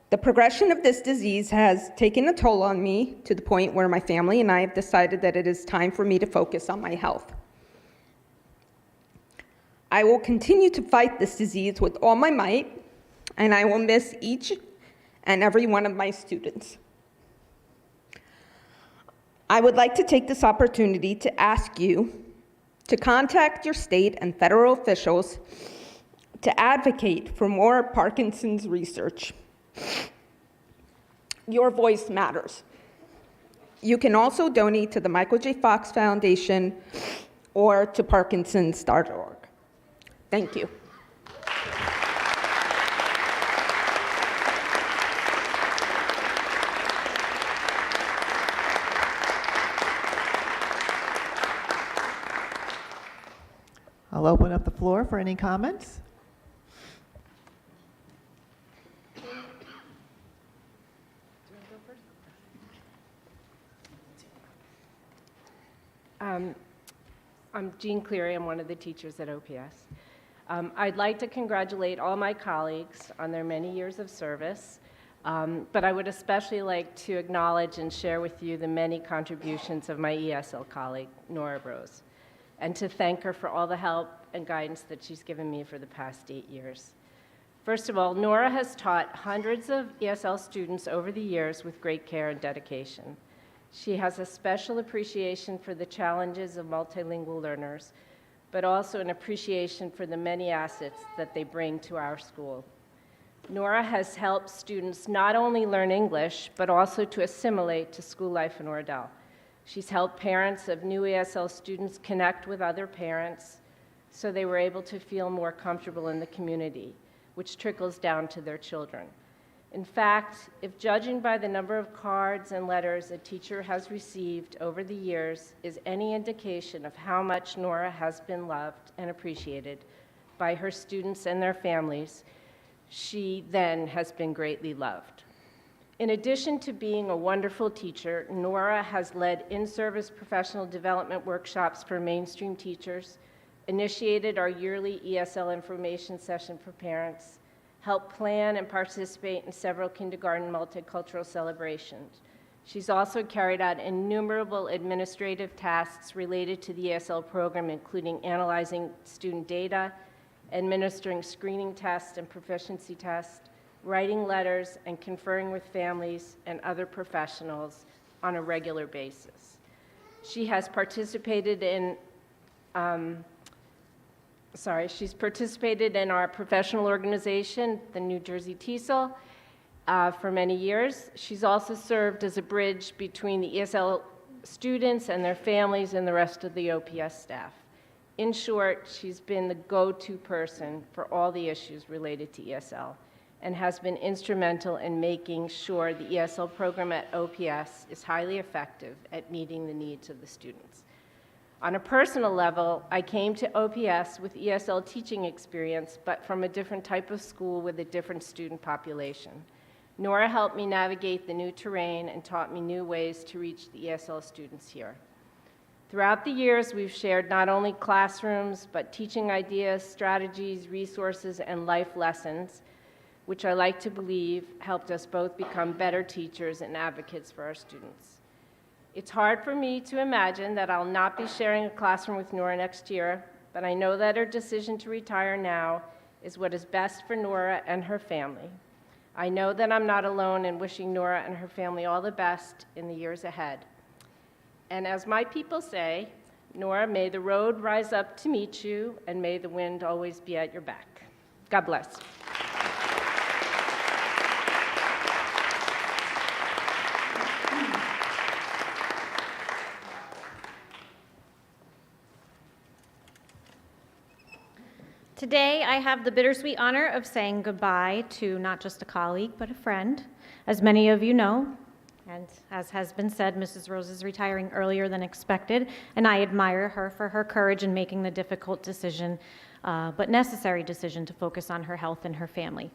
The progression of this disease has taken a toll on me to the point where my family and I have decided that it is time for me to focus on my health. I will continue to fight this disease with all my might, and I will miss each and every one of my students. I would like to take this opportunity to ask you to contact your state and federal officials to advocate for more Parkinson's research. Your voice matters. You can also donate to the Michael J. Fox Foundation or to Parkinsons.org. Thank you. I'll open up the floor for any comments. I'm Jean Cleary. I'm one of the teachers at OPS. I'd like to congratulate all my colleagues on their many years of service, but I would especially like to acknowledge and share with you the many contributions of my ESL colleague, Nora Rose, and to thank her for all the help and guidance that she's given me for the past 8 years. First of all, Nora has taught hundreds of ESL students over the years with great care and dedication. She has a special appreciation for the challenges of multilingual learners, but also an appreciation for the many assets that they bring to our school. Nora has helped students not only learn English, but also to assimilate to school life in Oradell. She's helped parents of new ESL students connect with other parents so they were able to feel more comfortable in the community, which trickles down to their children. In fact, if judging by the number of cards and letters a teacher has received over the years is any indication of how much Nora has been loved and appreciated by her students and their families, she then has been greatly loved. In addition to being a wonderful teacher, Nora has led in-service professional development workshops for mainstream teachers, initiated our yearly ESL information session for parents, helped plan and participate in several kindergarten multicultural celebrations. She's also carried out innumerable administrative tasks related to the ESL program, including analyzing student data, administering screening tests and proficiency tests, writing letters, and conferring with families and other professionals on a regular basis. She has participated in she's participated in our professional organization, the New Jersey TESOL, for many years. She's also served as a bridge between the ESL students and their families and the rest of the OPS staff. In short, she's been the go-to person for all the issues related to ESL and has been instrumental in making sure the ESL program at OPS is highly effective at meeting the needs of the students. On a personal level, I came to OPS with ESL teaching experience, but from a different type of school with a different student population. Nora helped me navigate the new terrain and taught me new ways to reach the ESL students here. Throughout the years, we've shared not only classrooms, but teaching ideas, strategies, resources, and life lessons, which I like to believe helped us both become better teachers and advocates for our students. It's hard for me to imagine that I'll not be sharing a classroom with Nora next year, but I know that her decision to retire now is what is best for Nora and her family. I know that I'm not alone in wishing Nora and her family all the best in the years ahead. And as my people say, Nora, may the road rise up to meet you, and may the wind always be at your back. God bless. Today, I have the bittersweet honor of saying goodbye to not just a colleague, but a friend. As many of you know, and as has been said, Mrs. Rose is retiring earlier than expected, and I admire her for her courage in making the difficult decision, but necessary decision to focus on her health and her family.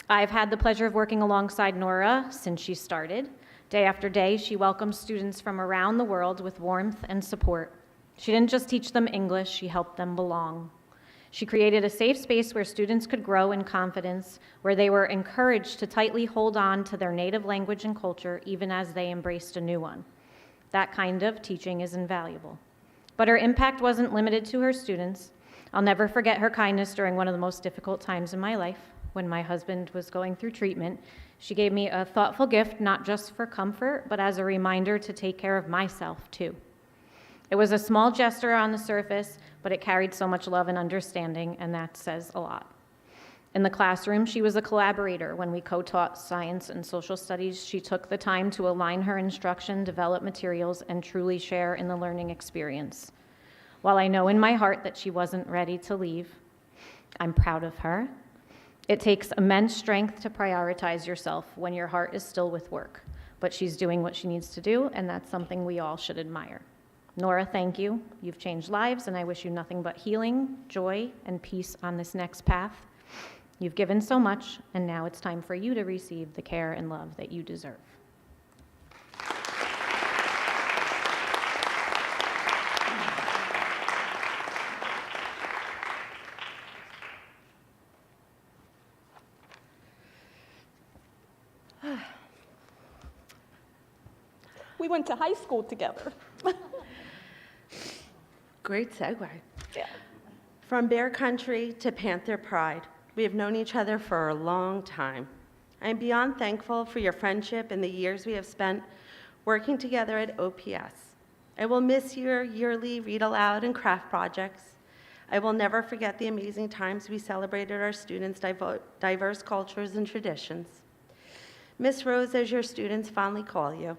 I've had the pleasure of working alongside Nora since she started. Day after day, she welcomes students from around the world with warmth and support. She didn't just teach them English, she helped them belong. She created a safe space where students could grow in confidence, where they were encouraged to tightly hold on to their native language and culture even as they embraced a new one. That kind of teaching is invaluable. But her impact wasn't limited to her students. I'll never forget her kindness during one of the most difficult times in my life, when my husband was going through treatment. She gave me a thoughtful gift, not just for comfort, but as a reminder to take care of myself too. It was a small gesture on the surface, but it carried so much love and understanding, and that says a lot. In the classroom, she was a collaborator. When we co-taught science and social studies, she took the time to align her instruction, develop materials, and truly share in the learning experience. While I know in my heart that she wasn't ready to leave, I'm proud of her. It takes immense strength to prioritize yourself when your heart is still with work, but she's doing what she needs to do, and that's something we all should admire. Nora, thank you. You've changed lives, and I wish you nothing but healing, joy, and peace on this next path. You've given so much, and now it's time for you to receive the care and love that you deserve. We went to high school together. Great segue. Yeah. From Bear Country to Panther Pride, we have known each other for a long time. I am beyond thankful for your friendship and the years we have spent working together at OPS. I will miss your yearly read aloud and craft projects. I will never forget the amazing times we celebrated our students' diverse cultures and traditions. Miss Rose, as your students fondly call you,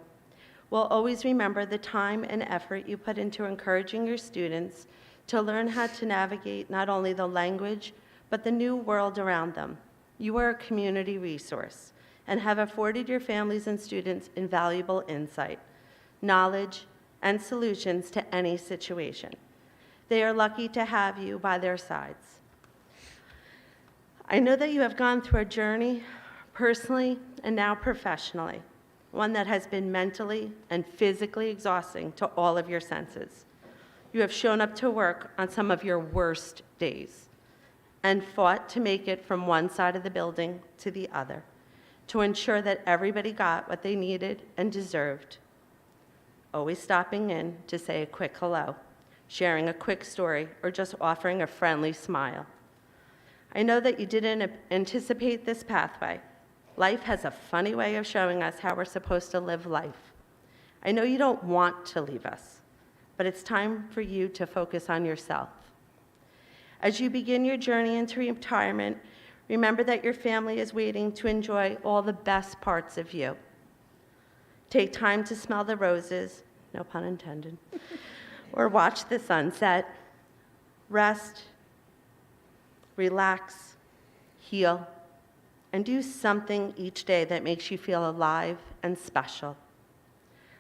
will always remember the time and effort you put into encouraging your students to learn how to navigate not only the language, but the new world around them. You are a community resource and have afforded your families and students invaluable insight, knowledge, and solutions to any situation. They are lucky to have you by their sides. I know that you have gone through a journey, personally and now professionally, one that has been mentally and physically exhausting to all of your senses. You have shown up to work on some of your worst days and fought to make it from one side of the building to the other to ensure that everybody got what they needed and deserved. Always stopping in to say a quick hello, sharing a quick story, or just offering a friendly smile. I know that you didn't anticipate this pathway. Life has a funny way of showing us how we're supposed to live life. I know you don't want to leave us, but it's time for you to focus on yourself. As you begin your journey into retirement, remember that your family is waiting to enjoy all the best parts of you. Take time to smell the roses, no pun intended, or watch the sunset, rest, relax, heal, and do something each day that makes you feel alive and special.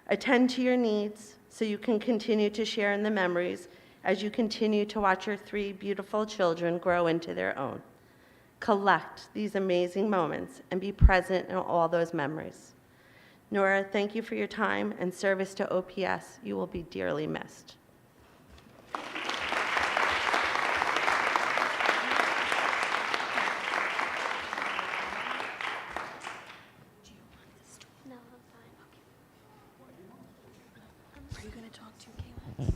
Attend to your needs so you can continue to share in the memories as you continue to watch your 3 beautiful children grow into their own. Collect these amazing moments and be present in all those memories. Nora, thank you for your time and service to OPS. You will be dearly missed. No, I'm fine. Are you going to talk to Kayla?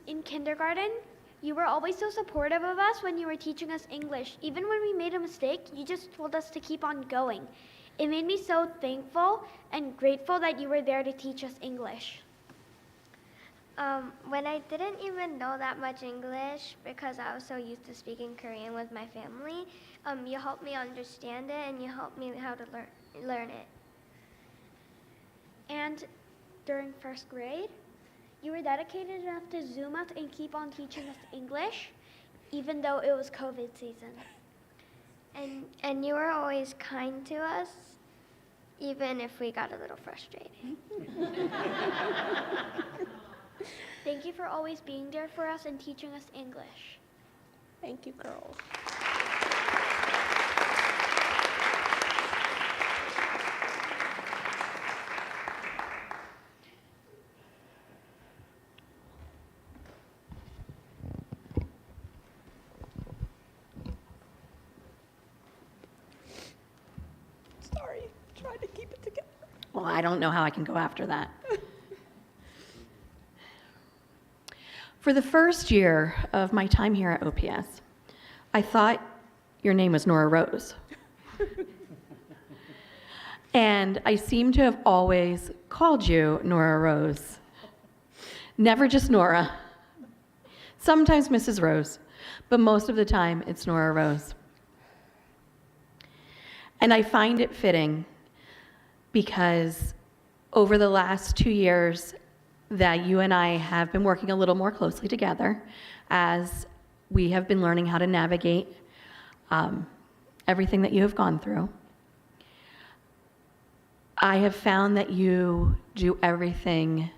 In kindergarten, you were always so supportive of us when you were teaching us English. Even when we made a mistake, you just told us to keep on going. It made me so thankful and grateful that you were there to teach us English. When I didn't even know that much English because I was so used to speaking Korean with my family, you helped me understand it and you helped me how to learn it. And during first grade, you were dedicated enough to Zoom us and keep on teaching us English, even though it was COVID season. And you were always kind to us, even if we got a little frustrated. Thank you for always being there for us and teaching us English. Thank you, girls. Sorry, tried to keep it together. Well, I don't know how I can go after that. For the first year of my time here at OPS, I thought your name was Nora Rose. And I seem to have always called you Nora Rose. Never just Nora. Sometimes Mrs. Rose, but most of the time it's Nora Rose. And I find it fitting because over the last 2 years that you and I have been working a little more closely together as we have been learning how to navigate everything that you have gone through. I have found that you do everything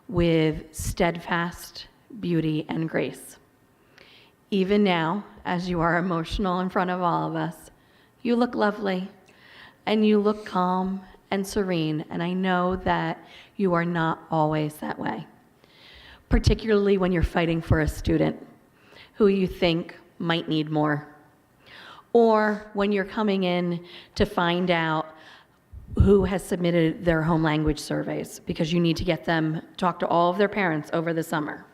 with steadfast beauty and grace. Even now, as you are emotional in front of all of us, you look lovely and you look calm and serene, and I know that you are not always that way, particularly when you're fighting for a student who you think might need more, or when you're coming in to find out who has submitted their home language surveys because you need to get them talk to all of their parents over the summer.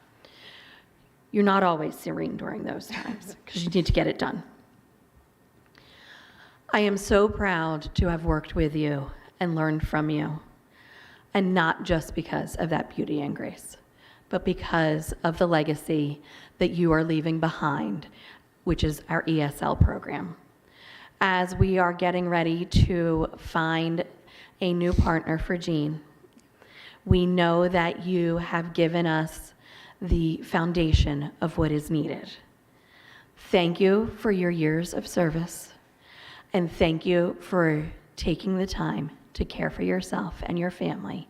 You're not always serene during those times because you need to get it done. I am so proud to have worked with you and learned from you, and not just because of that beauty and grace, but because of the legacy that you are leaving behind, which is our ESL program. As we are getting ready to find a new partner for Jean, we know that you have given us the foundation of what is needed. Thank you for your years of service, and thank you for taking the time to care for yourself and your family.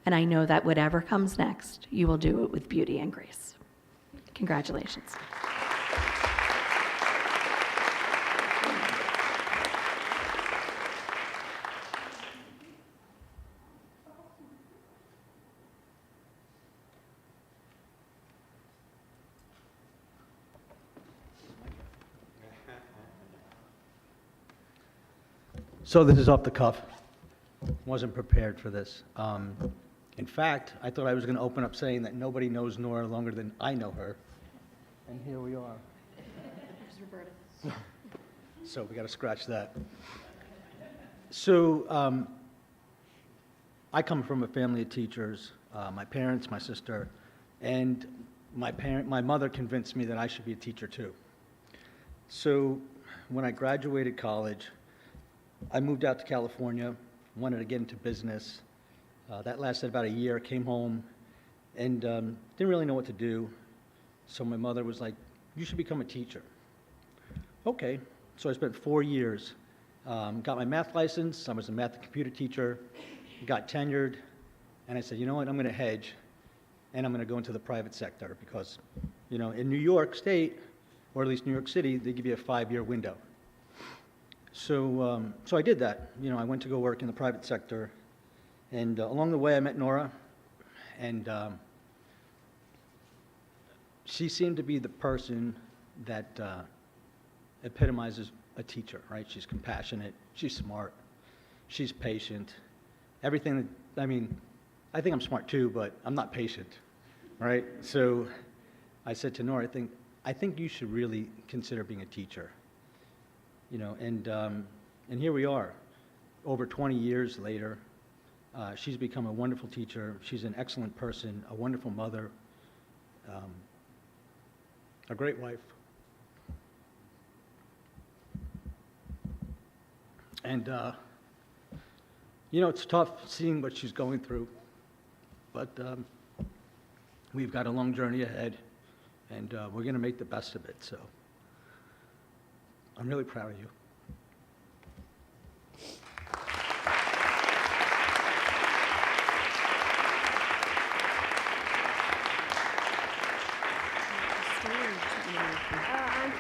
And I know that whatever comes next, you will do it with beauty and grace. Congratulations. So this is off the cuff. Wasn't prepared for this. In fact, I thought I was going to open up saying that nobody knows Nora longer than I know her. And here we are. So we got to scratch that. So I come from a family of teachers, my parents, my sister, and my mother convinced me that I should be a teacher too. So when I graduated college, I moved out to California, wanted to get into business, That lasted about a year. Came home and didn't really know what to do. So my mother was like, you should become a teacher. Okay. So I spent 4 years. Got my math license. I was a math and computer teacher. Got tenured. And I said, you know what, I'm going to hedge. And I'm going to go into the private sector because, you know, in New York State, or at least New York City, they give you a 5-year window. So, so I did that. You know, I went to go work in the private sector. And along the way, I met Nora. And she seemed to be the person that epitomizes a teacher, right? She's compassionate, she's smart, she's patient. Everything that, I mean, I think I'm smart too, but I'm not patient, right? So I said to Nora, I think you should really consider being a teacher. You know, and here we are, over 20 years later. She's become a wonderful teacher. She's an excellent person, a wonderful mother, a great wife. And, you know, it's tough seeing what she's going through, but we've got a long journey ahead, and we're going to make the best of it. So I'm really proud of you. I'm fine.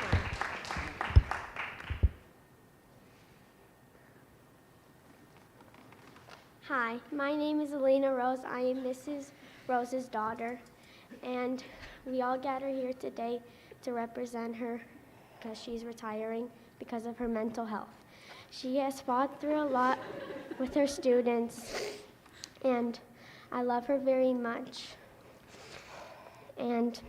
Hi, my name is Nora Rose. I am Mrs. Rose's daughter, and we all gather here today to represent her because she's retiring because of her mental health. She has fought through a lot with her students, and I love her very much. And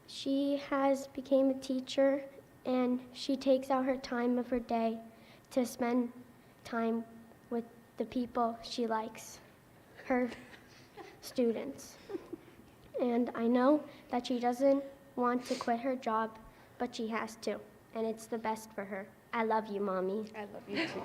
she has become a teacher, and she takes out her time of her day to spend time with the people she likes, her students. And I know that she doesn't want to quit her job, but she has to, and it's the best for her. I love you, Mommy. I love you too,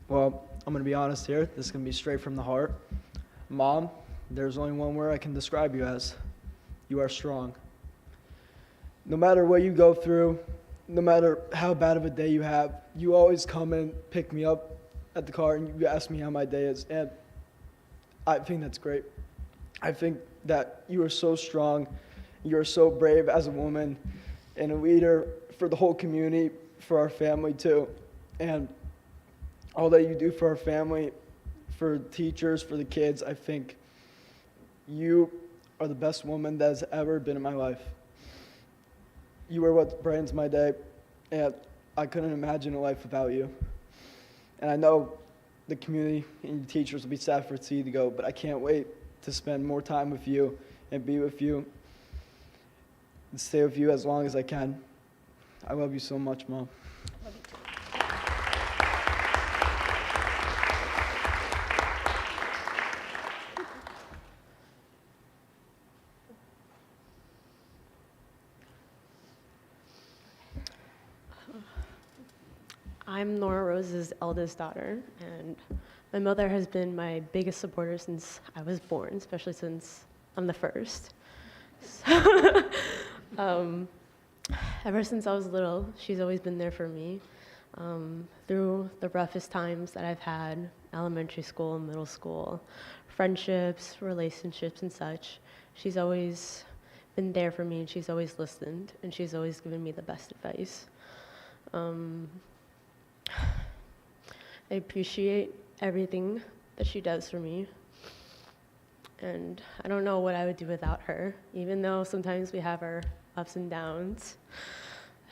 Well, I'm going to be honest here. This is going to be straight from the heart. Mom, there's only one word I can describe you as. You are strong. No matter what you go through, no matter how bad of a day you have, you always come and pick me up at the car and you ask me how my day is. And I think that's great. I think that you are so strong. You are so brave as a woman and a leader for the whole community, for our family too. And all that you do for our family, for teachers, for the kids, I think you are the best woman that has ever been in my life. You are what brightens my day, and I couldn't imagine a life without you. And I know the community and your teachers will be sad for T to go, but I can't wait to spend more time with you and be with you and stay with you as long as I can. I love you so much, Mom. I'm Nora Rose's eldest daughter, and my mother has been my biggest supporter since I was born, especially since I'm the first. So, ever since I was little, she's always been there for me. Through the roughest times that I've had, elementary school, middle school, friendships, relationships, and such, she's always been there for me, and she's always listened, and she's always given me the best advice. I appreciate everything that she does for me, and I don't know what I would do without her, even though sometimes we have our ups and downs.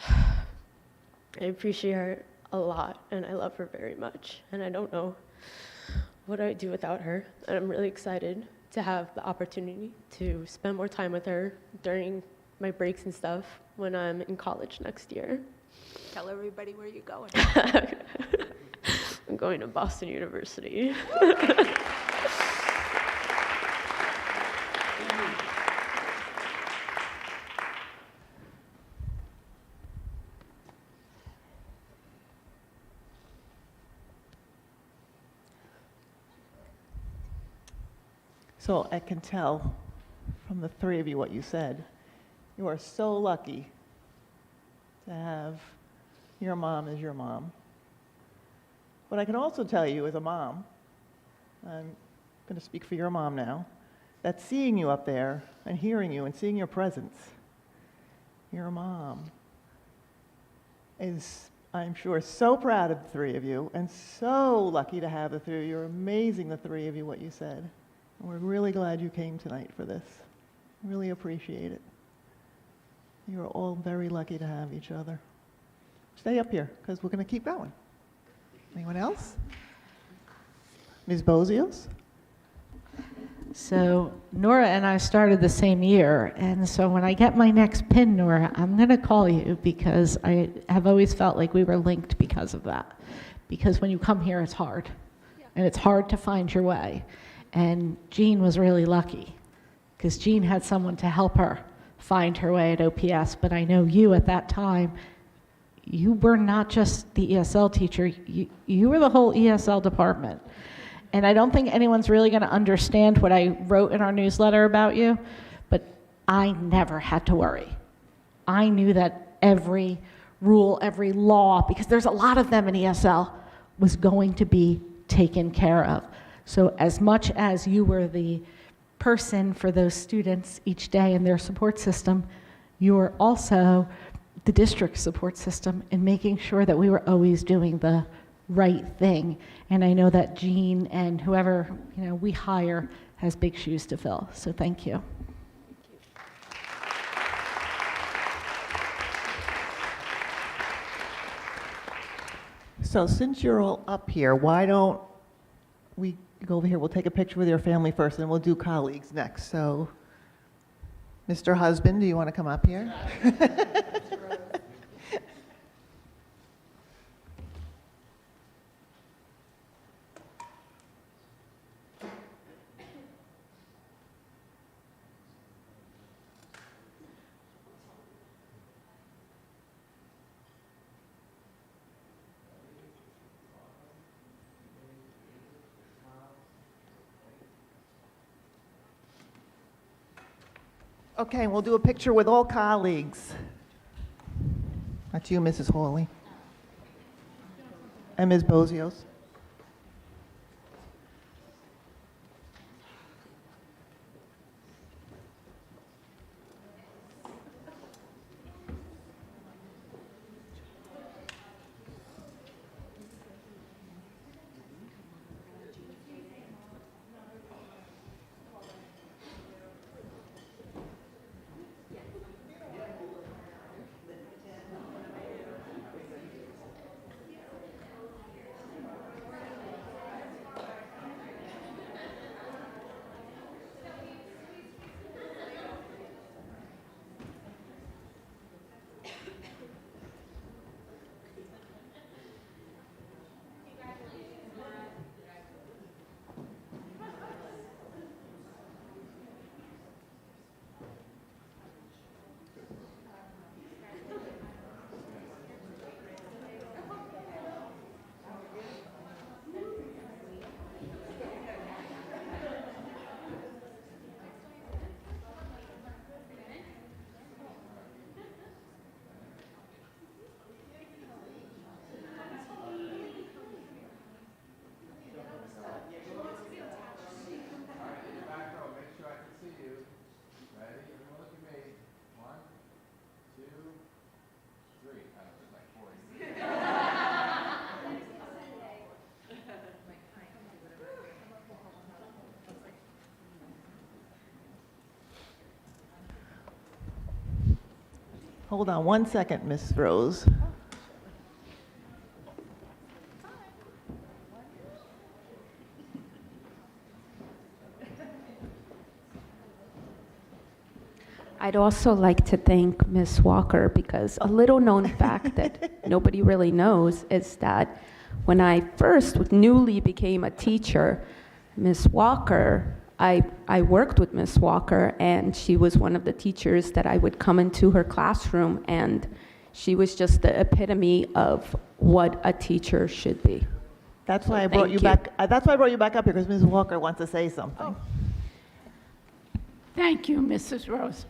I appreciate her a lot, and I love her very much, and I don't know what I'd do without her, and I'm really excited to have the opportunity to spend more time with her during my breaks and stuff when I'm in college next year. Tell everybody where you're going. I'm going to Boston University. So I can tell from the three of you what you said. You are so lucky to have your mom as your mom. But I can also tell you as a mom, I'm going to speak for your mom now, that seeing you up there and hearing you and seeing your presence, your mom is, I'm sure, so proud of the three of you and so lucky to have the three of you. You're amazing, the three of you, what you said. And we're really glad you came tonight for this. Really appreciate it. You're all very lucky to have each other. Stay up here, because we're going to keep going. Anyone else? Ms. Bozios? So Nora and I started the same year, and so when I get my next pin, Nora, I'm going to call you because I have always felt like we were linked because of that. Because when you come here, it's hard, and it's hard to find your way. And Jean was really lucky because Jean had someone to help her find her way at OPS, but I know you at that time, you were not just the ESL teacher, you were the whole ESL department. And I don't think anyone's really going to understand what I wrote in our newsletter about you, but I never had to worry. I knew that every rule, every law, because there's a lot of them in ESL, was going to be taken care of. So as much as you were the person for those students each day in their support system, you were also the district support system in making sure that we were always doing the right thing. And I know that Jean and whoever we hire has big shoes to fill. So thank you. So since you're all up here, why don't we go over here? We'll take a picture with your family first, and we'll do colleagues next. So, Mr. Husband, do you want to come up here? Okay, we'll do a picture with all colleagues. That's you, Mrs. Hawley. And Ms. Bozios. Hold on one second, Ms. Rose. I'd also like to thank Ms. Walker because a little known fact that nobody really knows is that when I first newly became a teacher, Ms. Walker, I worked with Ms. Walker, and she was one of the teachers that I would come into her classroom, and she was just the epitome of what a teacher should be. That's why I brought you back. That's why I brought you back up here, because Ms. Walker wants to say something. Thank you, Mrs. Rose.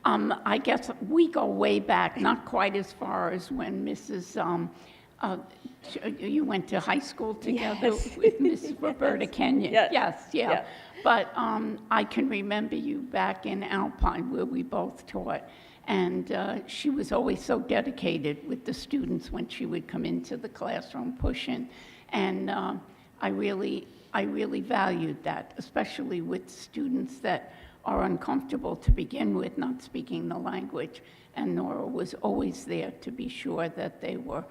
I guess we go way back, not quite as far as when you went to high school together with Mrs. Roberta Kenyon. Yes, yeah. Yeah. But I can remember you back in Alpine where we both taught. And she was always so dedicated with the students when she would come into the classroom pushing. And I really valued that, especially with students that are uncomfortable to begin with, not speaking the language. And Nora was always there to be sure that they were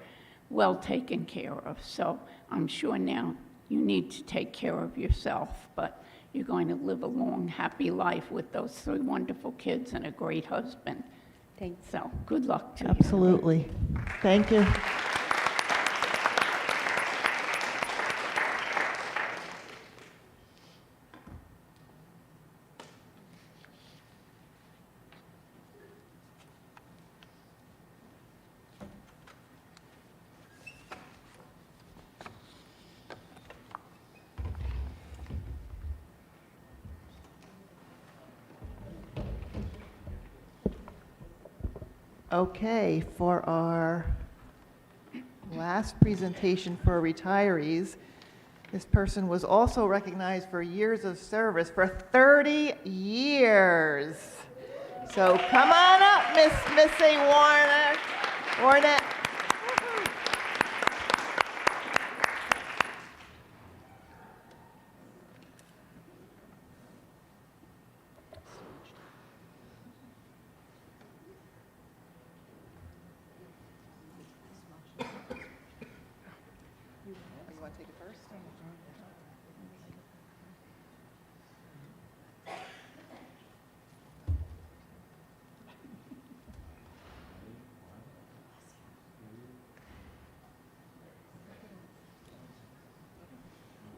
well taken care of. So I'm sure now you need to take care of yourself, but you're going to live a long, happy life with those 3 wonderful kids and a great husband. Thanks. So good luck to you. Absolutely. Thank you. Okay, for our last presentation for retirees, this person was also recognized for years of service, for 30 years. So come on up, Missy Warett.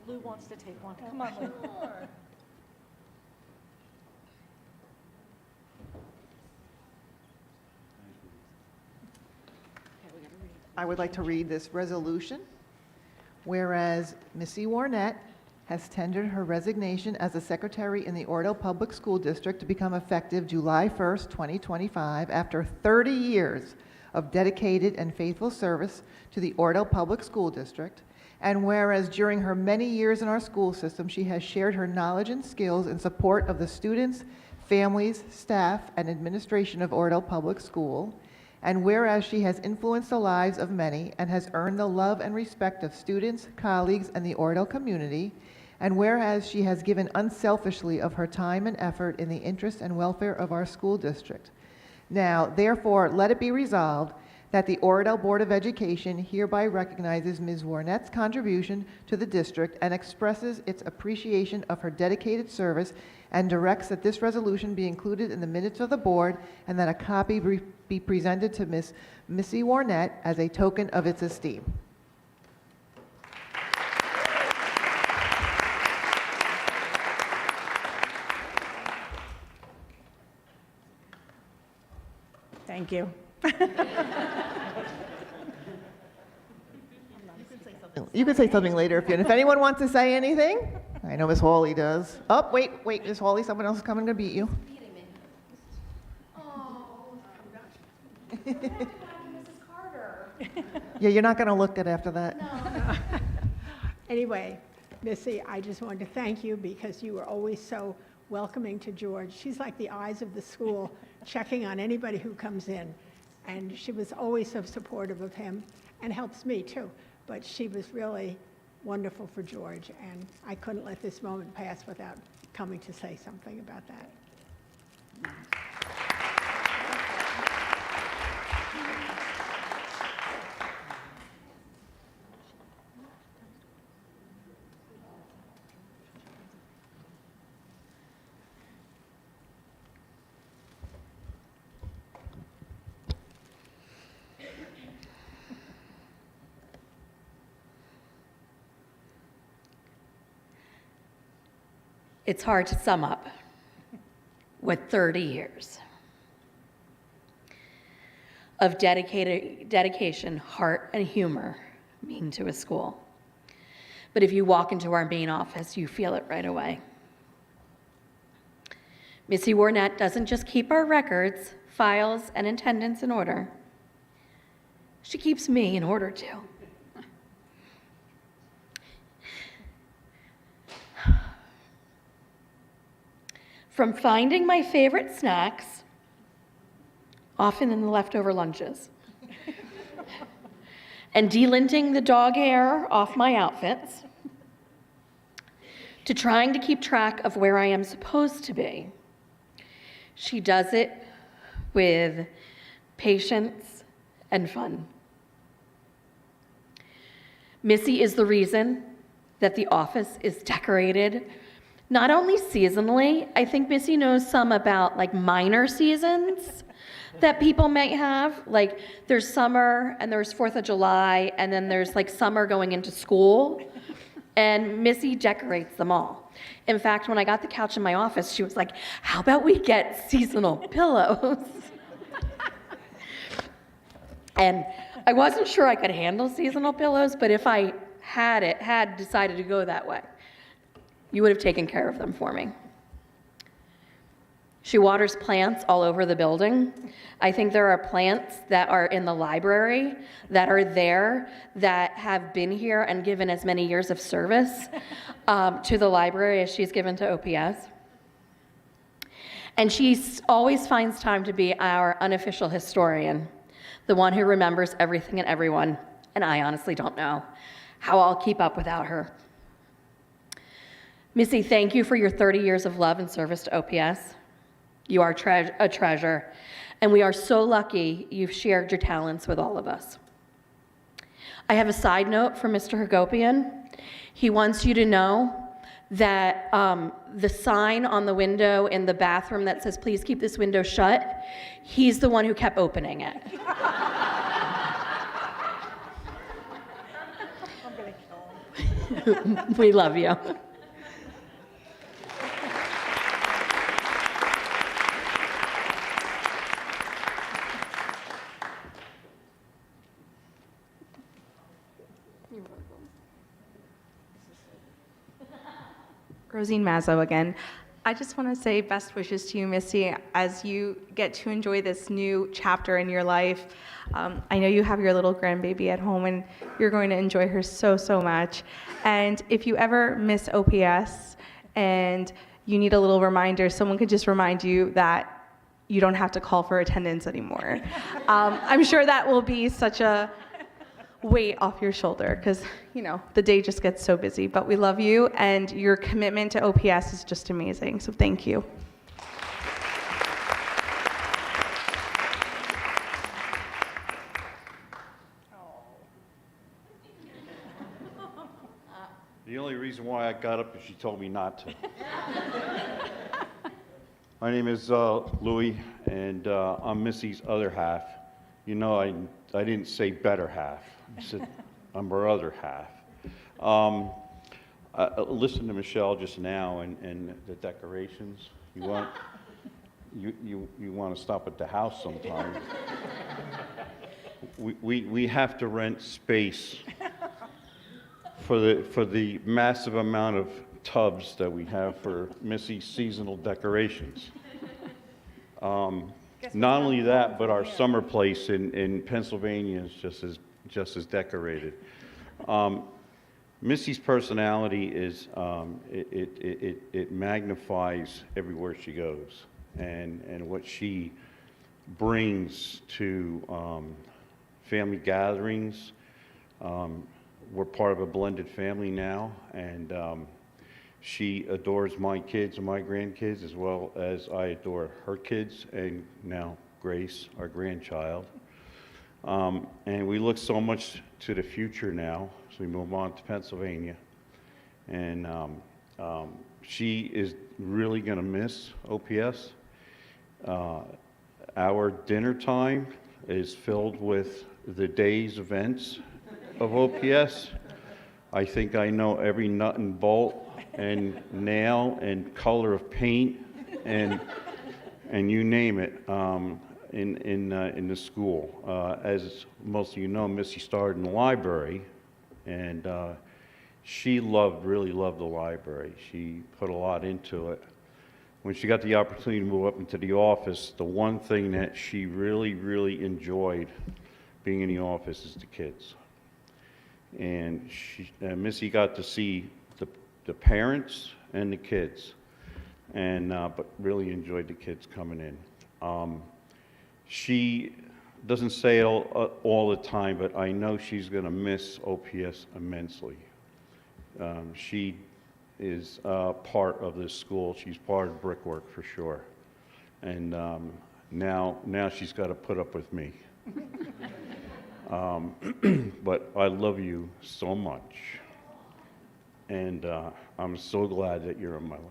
Lou wants to take one. Come on, Lou. I would like to read this resolution. Whereas Missy Warett has tendered her resignation as a secretary in the Oradell Public School District to become effective July 1st, 2025, after 30 years of dedicated and faithful service to the Oradell Public School District. And whereas during her many years in our school system, she has shared her knowledge and skills in support of the students, families, staff, and administration of Oradell Public School. And whereas she has influenced the lives of many and has earned the love and respect of students, colleagues, and the Oradell community. And whereas she has given unselfishly of her time and effort in the interest and welfare of our school district. Now, therefore, let it be resolved that the Oradell Board of Education hereby recognizes Ms. Warett's contribution to the district and expresses its appreciation of her dedicated service, and directs that this resolution be included in the minutes of the board and that a copy be presented to Ms. Missy Warett as a token of its esteem. Thank you. You can say something later if anyone wants to say anything. I know Miss Hawley does. Oh, wait, Miss Hawley, someone else is coming to beat you. Yeah, you're not going to look good after that. Anyway, Missy, I just wanted to thank you because you were always so welcoming to George. She's like the eyes of the school, checking on anybody who comes in. And she was always so supportive of him and helps me too. But she was really wonderful for George, and I couldn't let this moment pass without coming to say something about that. It's hard to sum up what 30 years of dedication, heart, and humor mean to a school. But if you walk into our main office, you feel it right away. Missy Warett doesn't just keep our records, files, and attendance in order. She keeps me in order too. From finding my favorite snacks, often in the leftover lunches, and delinting the dog hair off my outfits, to trying to keep track of where I am supposed to be. She does it with patience and fun. Missy is the reason that the office is decorated, not only seasonally. I think Missy knows some about like minor seasons that people might have. Like there's summer and there's 4th of July and then there's like summer going into school. And Missy decorates them all. In fact, when I got the couch in my office, she was like, how about we get seasonal pillows? And I wasn't sure I could handle seasonal pillows, but if I had decided to go that way, you would have taken care of them for me. She waters plants all over the building. I think there are plants that are in the library that are there that have been here and given as many years of service to the library as she's given to OPS. And she always finds time to be our unofficial historian, the one who remembers everything and everyone. And I honestly don't know how I'll keep up without her. Missy, thank you for your 30 years of love and service to OPS. You are a treasure, and we are so lucky you've shared your talents with all of us. I have a side note for Mr. Hagopian. He wants you to know that the sign on the window in the bathroom that says, please keep this window shut, he's the one who kept opening it. We love you. Rosine Mazzo again. I just want to say best wishes to you, Missy, as you get to enjoy this new chapter in your life. I know you have your little grandbaby at home, and you're going to enjoy her so, so much. And if you ever miss OPS and you need a little reminder, someone could just remind you that you don't have to call for attendance anymore. I'm sure that will be such a weight off your shoulder because, you know, the day just gets so busy. But we love you, and your commitment to OPS is just amazing. So thank you. The only reason why I got up is she told me not to. My name is Louis, and I'm Missy's other half. You know, I didn't say better half. I said I'm her other half. Listen to Michelle just now and the decorations. You want to stop at the house sometime. We have to rent space for the massive amount of tubs that we have for Missy's seasonal decorations. Not only that, but our summer place in Pennsylvania is just as decorated. Missy's personality is it magnifies everywhere she goes, and what she brings to family gatherings. We're part of a blended family now, and she adores my kids and my grandkids as well as I adore her kids, and now Grace, our grandchild. And we look so much to the future now as we move on to Pennsylvania. And she is really going to miss OPS. Our dinner time is filled with the day's events of OPS. I think I know every nut and bolt and nail and color of paint and you name it in the school. As most of you know, Missy started in the library, and she really loved the library. She put a lot into it. when she got the opportunity to move up into the office, the one thing that she really, really enjoyed being in the office is the kids. And Missy got to see the parents and the kids, and but really enjoyed the kids coming in. She doesn't say it all the time, but I know she's going to miss OPS immensely. She is part of this school. She's part of Brickwork for sure. And now she's got to put up with me. But I love you so much. And I'm so glad that you're in my life.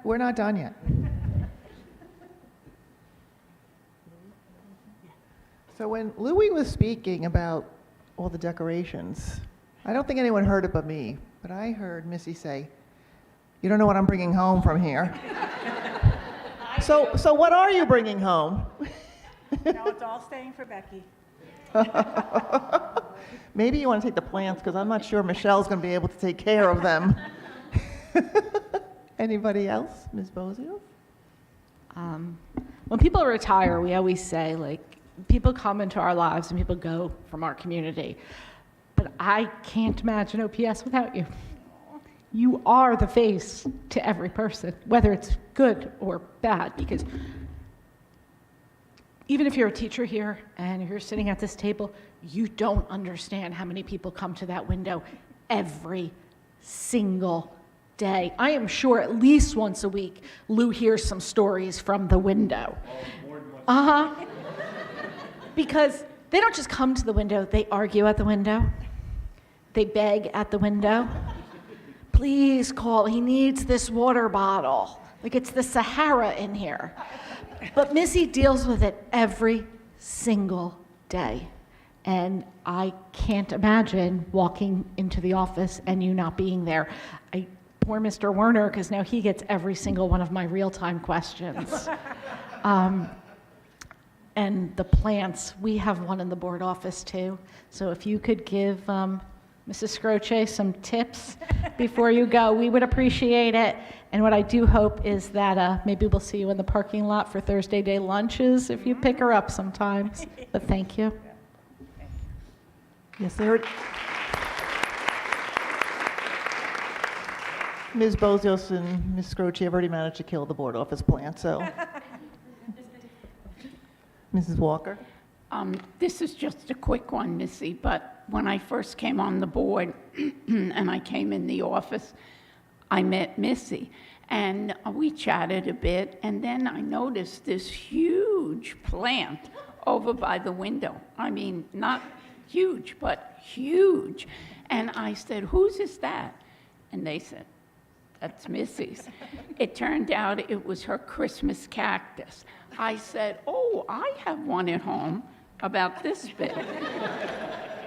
We're not done yet. So when Louis was speaking about all the decorations, I don't think anyone heard it but me, but I heard Missy say, "You don't know what I'm bringing home from here." So what are you bringing home? No, it's all staying for Becky. Maybe you want to take the plants, because I'm not sure Michelle's going to be able to take care of them. Anybody else? Ms. Bozio? When people retire, we always say, like, people come into our lives and people go from our community. But I can't imagine OPS without you. You are the face to every person, whether it's good or bad, because even if you're a teacher here and if you're sitting at this table, you don't understand how many people come to that window every single day. I am sure at least once a week, Lou hears some stories from the window. Because they don't just come to the window, they argue at the window. They beg at the window. Please call, he needs this water bottle. Like it's the Sahara in here. But Missy deals with it every single day. And I can't imagine walking into the office and you not being there. Poor Mr. Werner, because now he gets every single one of my real-time questions. And the plants, we have one in the board office too. So if you could give Mrs. Scroce some tips before you go, we would appreciate it. And what I do hope is that maybe we'll see you in the parking lot for Thursday day lunches if you pick her up sometimes. But thank you. Yes, sir. Ms. Bozios and Ms. Scroce have already managed to kill the board office plant, so. Mrs. Walker? This is just a quick one, Missy, but when I first came on the board and I came in the office, I met Missy and we chatted a bit, and then I noticed this huge plant over by the window. I mean, not huge, but huge. And I said, "Whose is that?" And they said, "That's Missy's." It turned out it was her Christmas cactus. I said, "Oh, I have one at home about this big."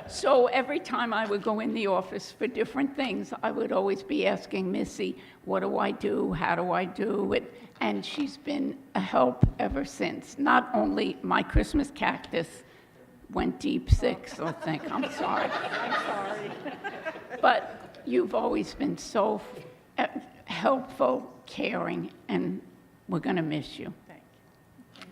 So every time I would go in the office for different things, I would always be asking Missy, "What do I do? How do I do it?" And she's been a help ever since. Not only my Christmas cactus went deep sick, so I'm sorry. I'm sorry. But you've always been so helpful, caring, and we're going to miss you. Thank you.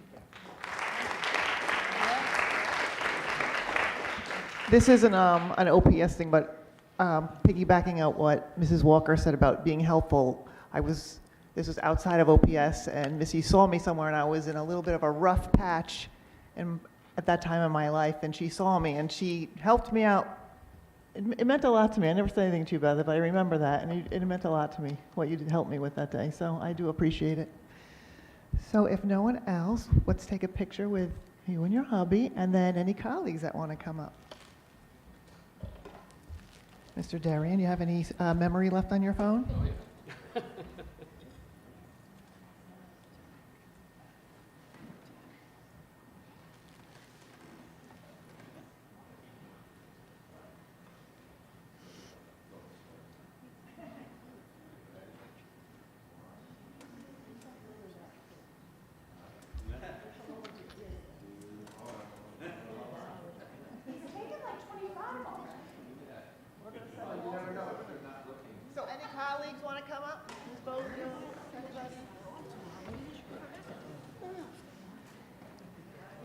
This isn't an OPS thing, but piggybacking out what Mrs. Walker said about being helpful, this was outside of OPS, and Missy saw me somewhere, and I was in a little bit of a rough patch at that time in my life, and she saw me, and she helped me out. It meant a lot to me. I never said anything to you about it, but I remember that, and it meant a lot to me, what you did help me with that day, so I do appreciate it. So if no one else, let's take a picture with you and your hubby, and then any colleagues that want to come up. Mr. Darian, you have any memory left on your phone? Oh, yeah.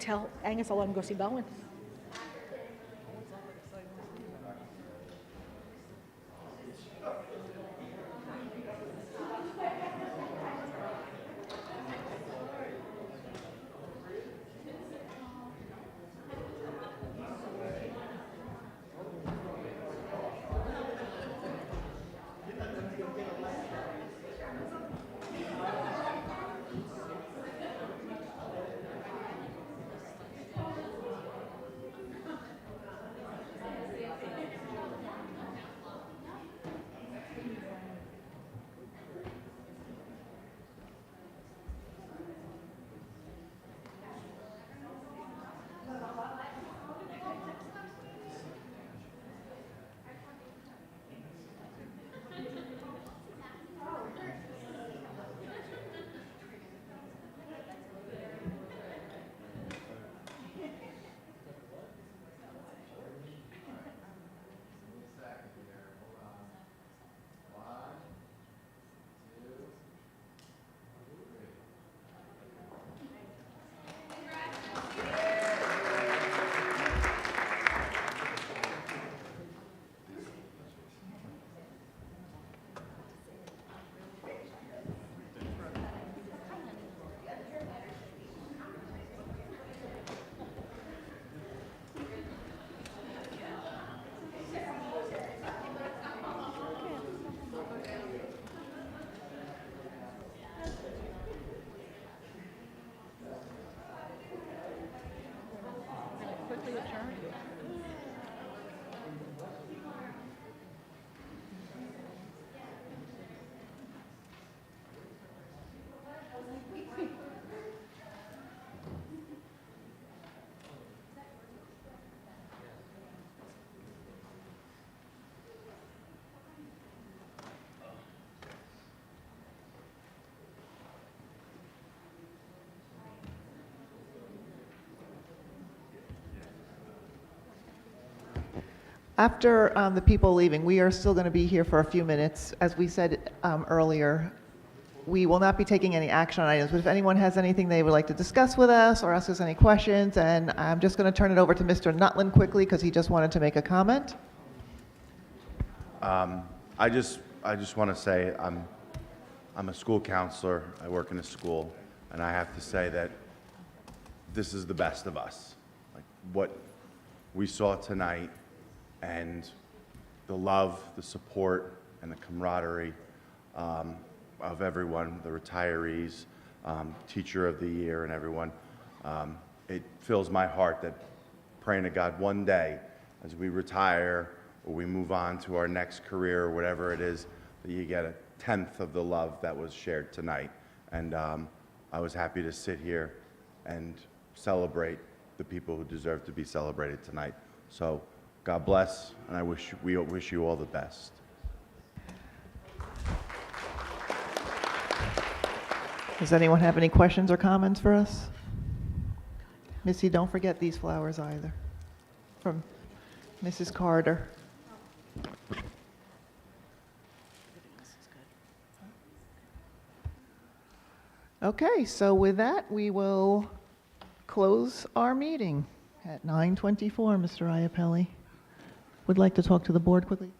tell Angus I'll let him go see Bowen. After the people leaving, we are still going to be here for a few minutes. As we said earlier, we will not be taking any action on items, but if anyone has anything they would like to discuss with us or ask us any questions, and I'm just going to turn it over to Mr. Nutlin quickly because he just wanted to make a comment. I just want to say I'm a school counselor. I work in a school, and I have to say that this is the best of us. Like what we saw tonight, and the love, the support, and the camaraderie of everyone, the retirees, Teacher of the Year, and everyone. It fills my heart that praying to God one day as we retire or we move on to our next career or whatever it is, that you get a tenth of the love that was shared tonight. And I was happy to sit here and celebrate the people who deserve to be celebrated tonight. So God bless, and we wish you all the best. Does anyone have any questions or comments for us? Missy, don't forget these flowers either, from Mrs. Carter. Okay, so with that, we will close our meeting at 9:24. Mr. Iapelli would like to talk to the board quickly.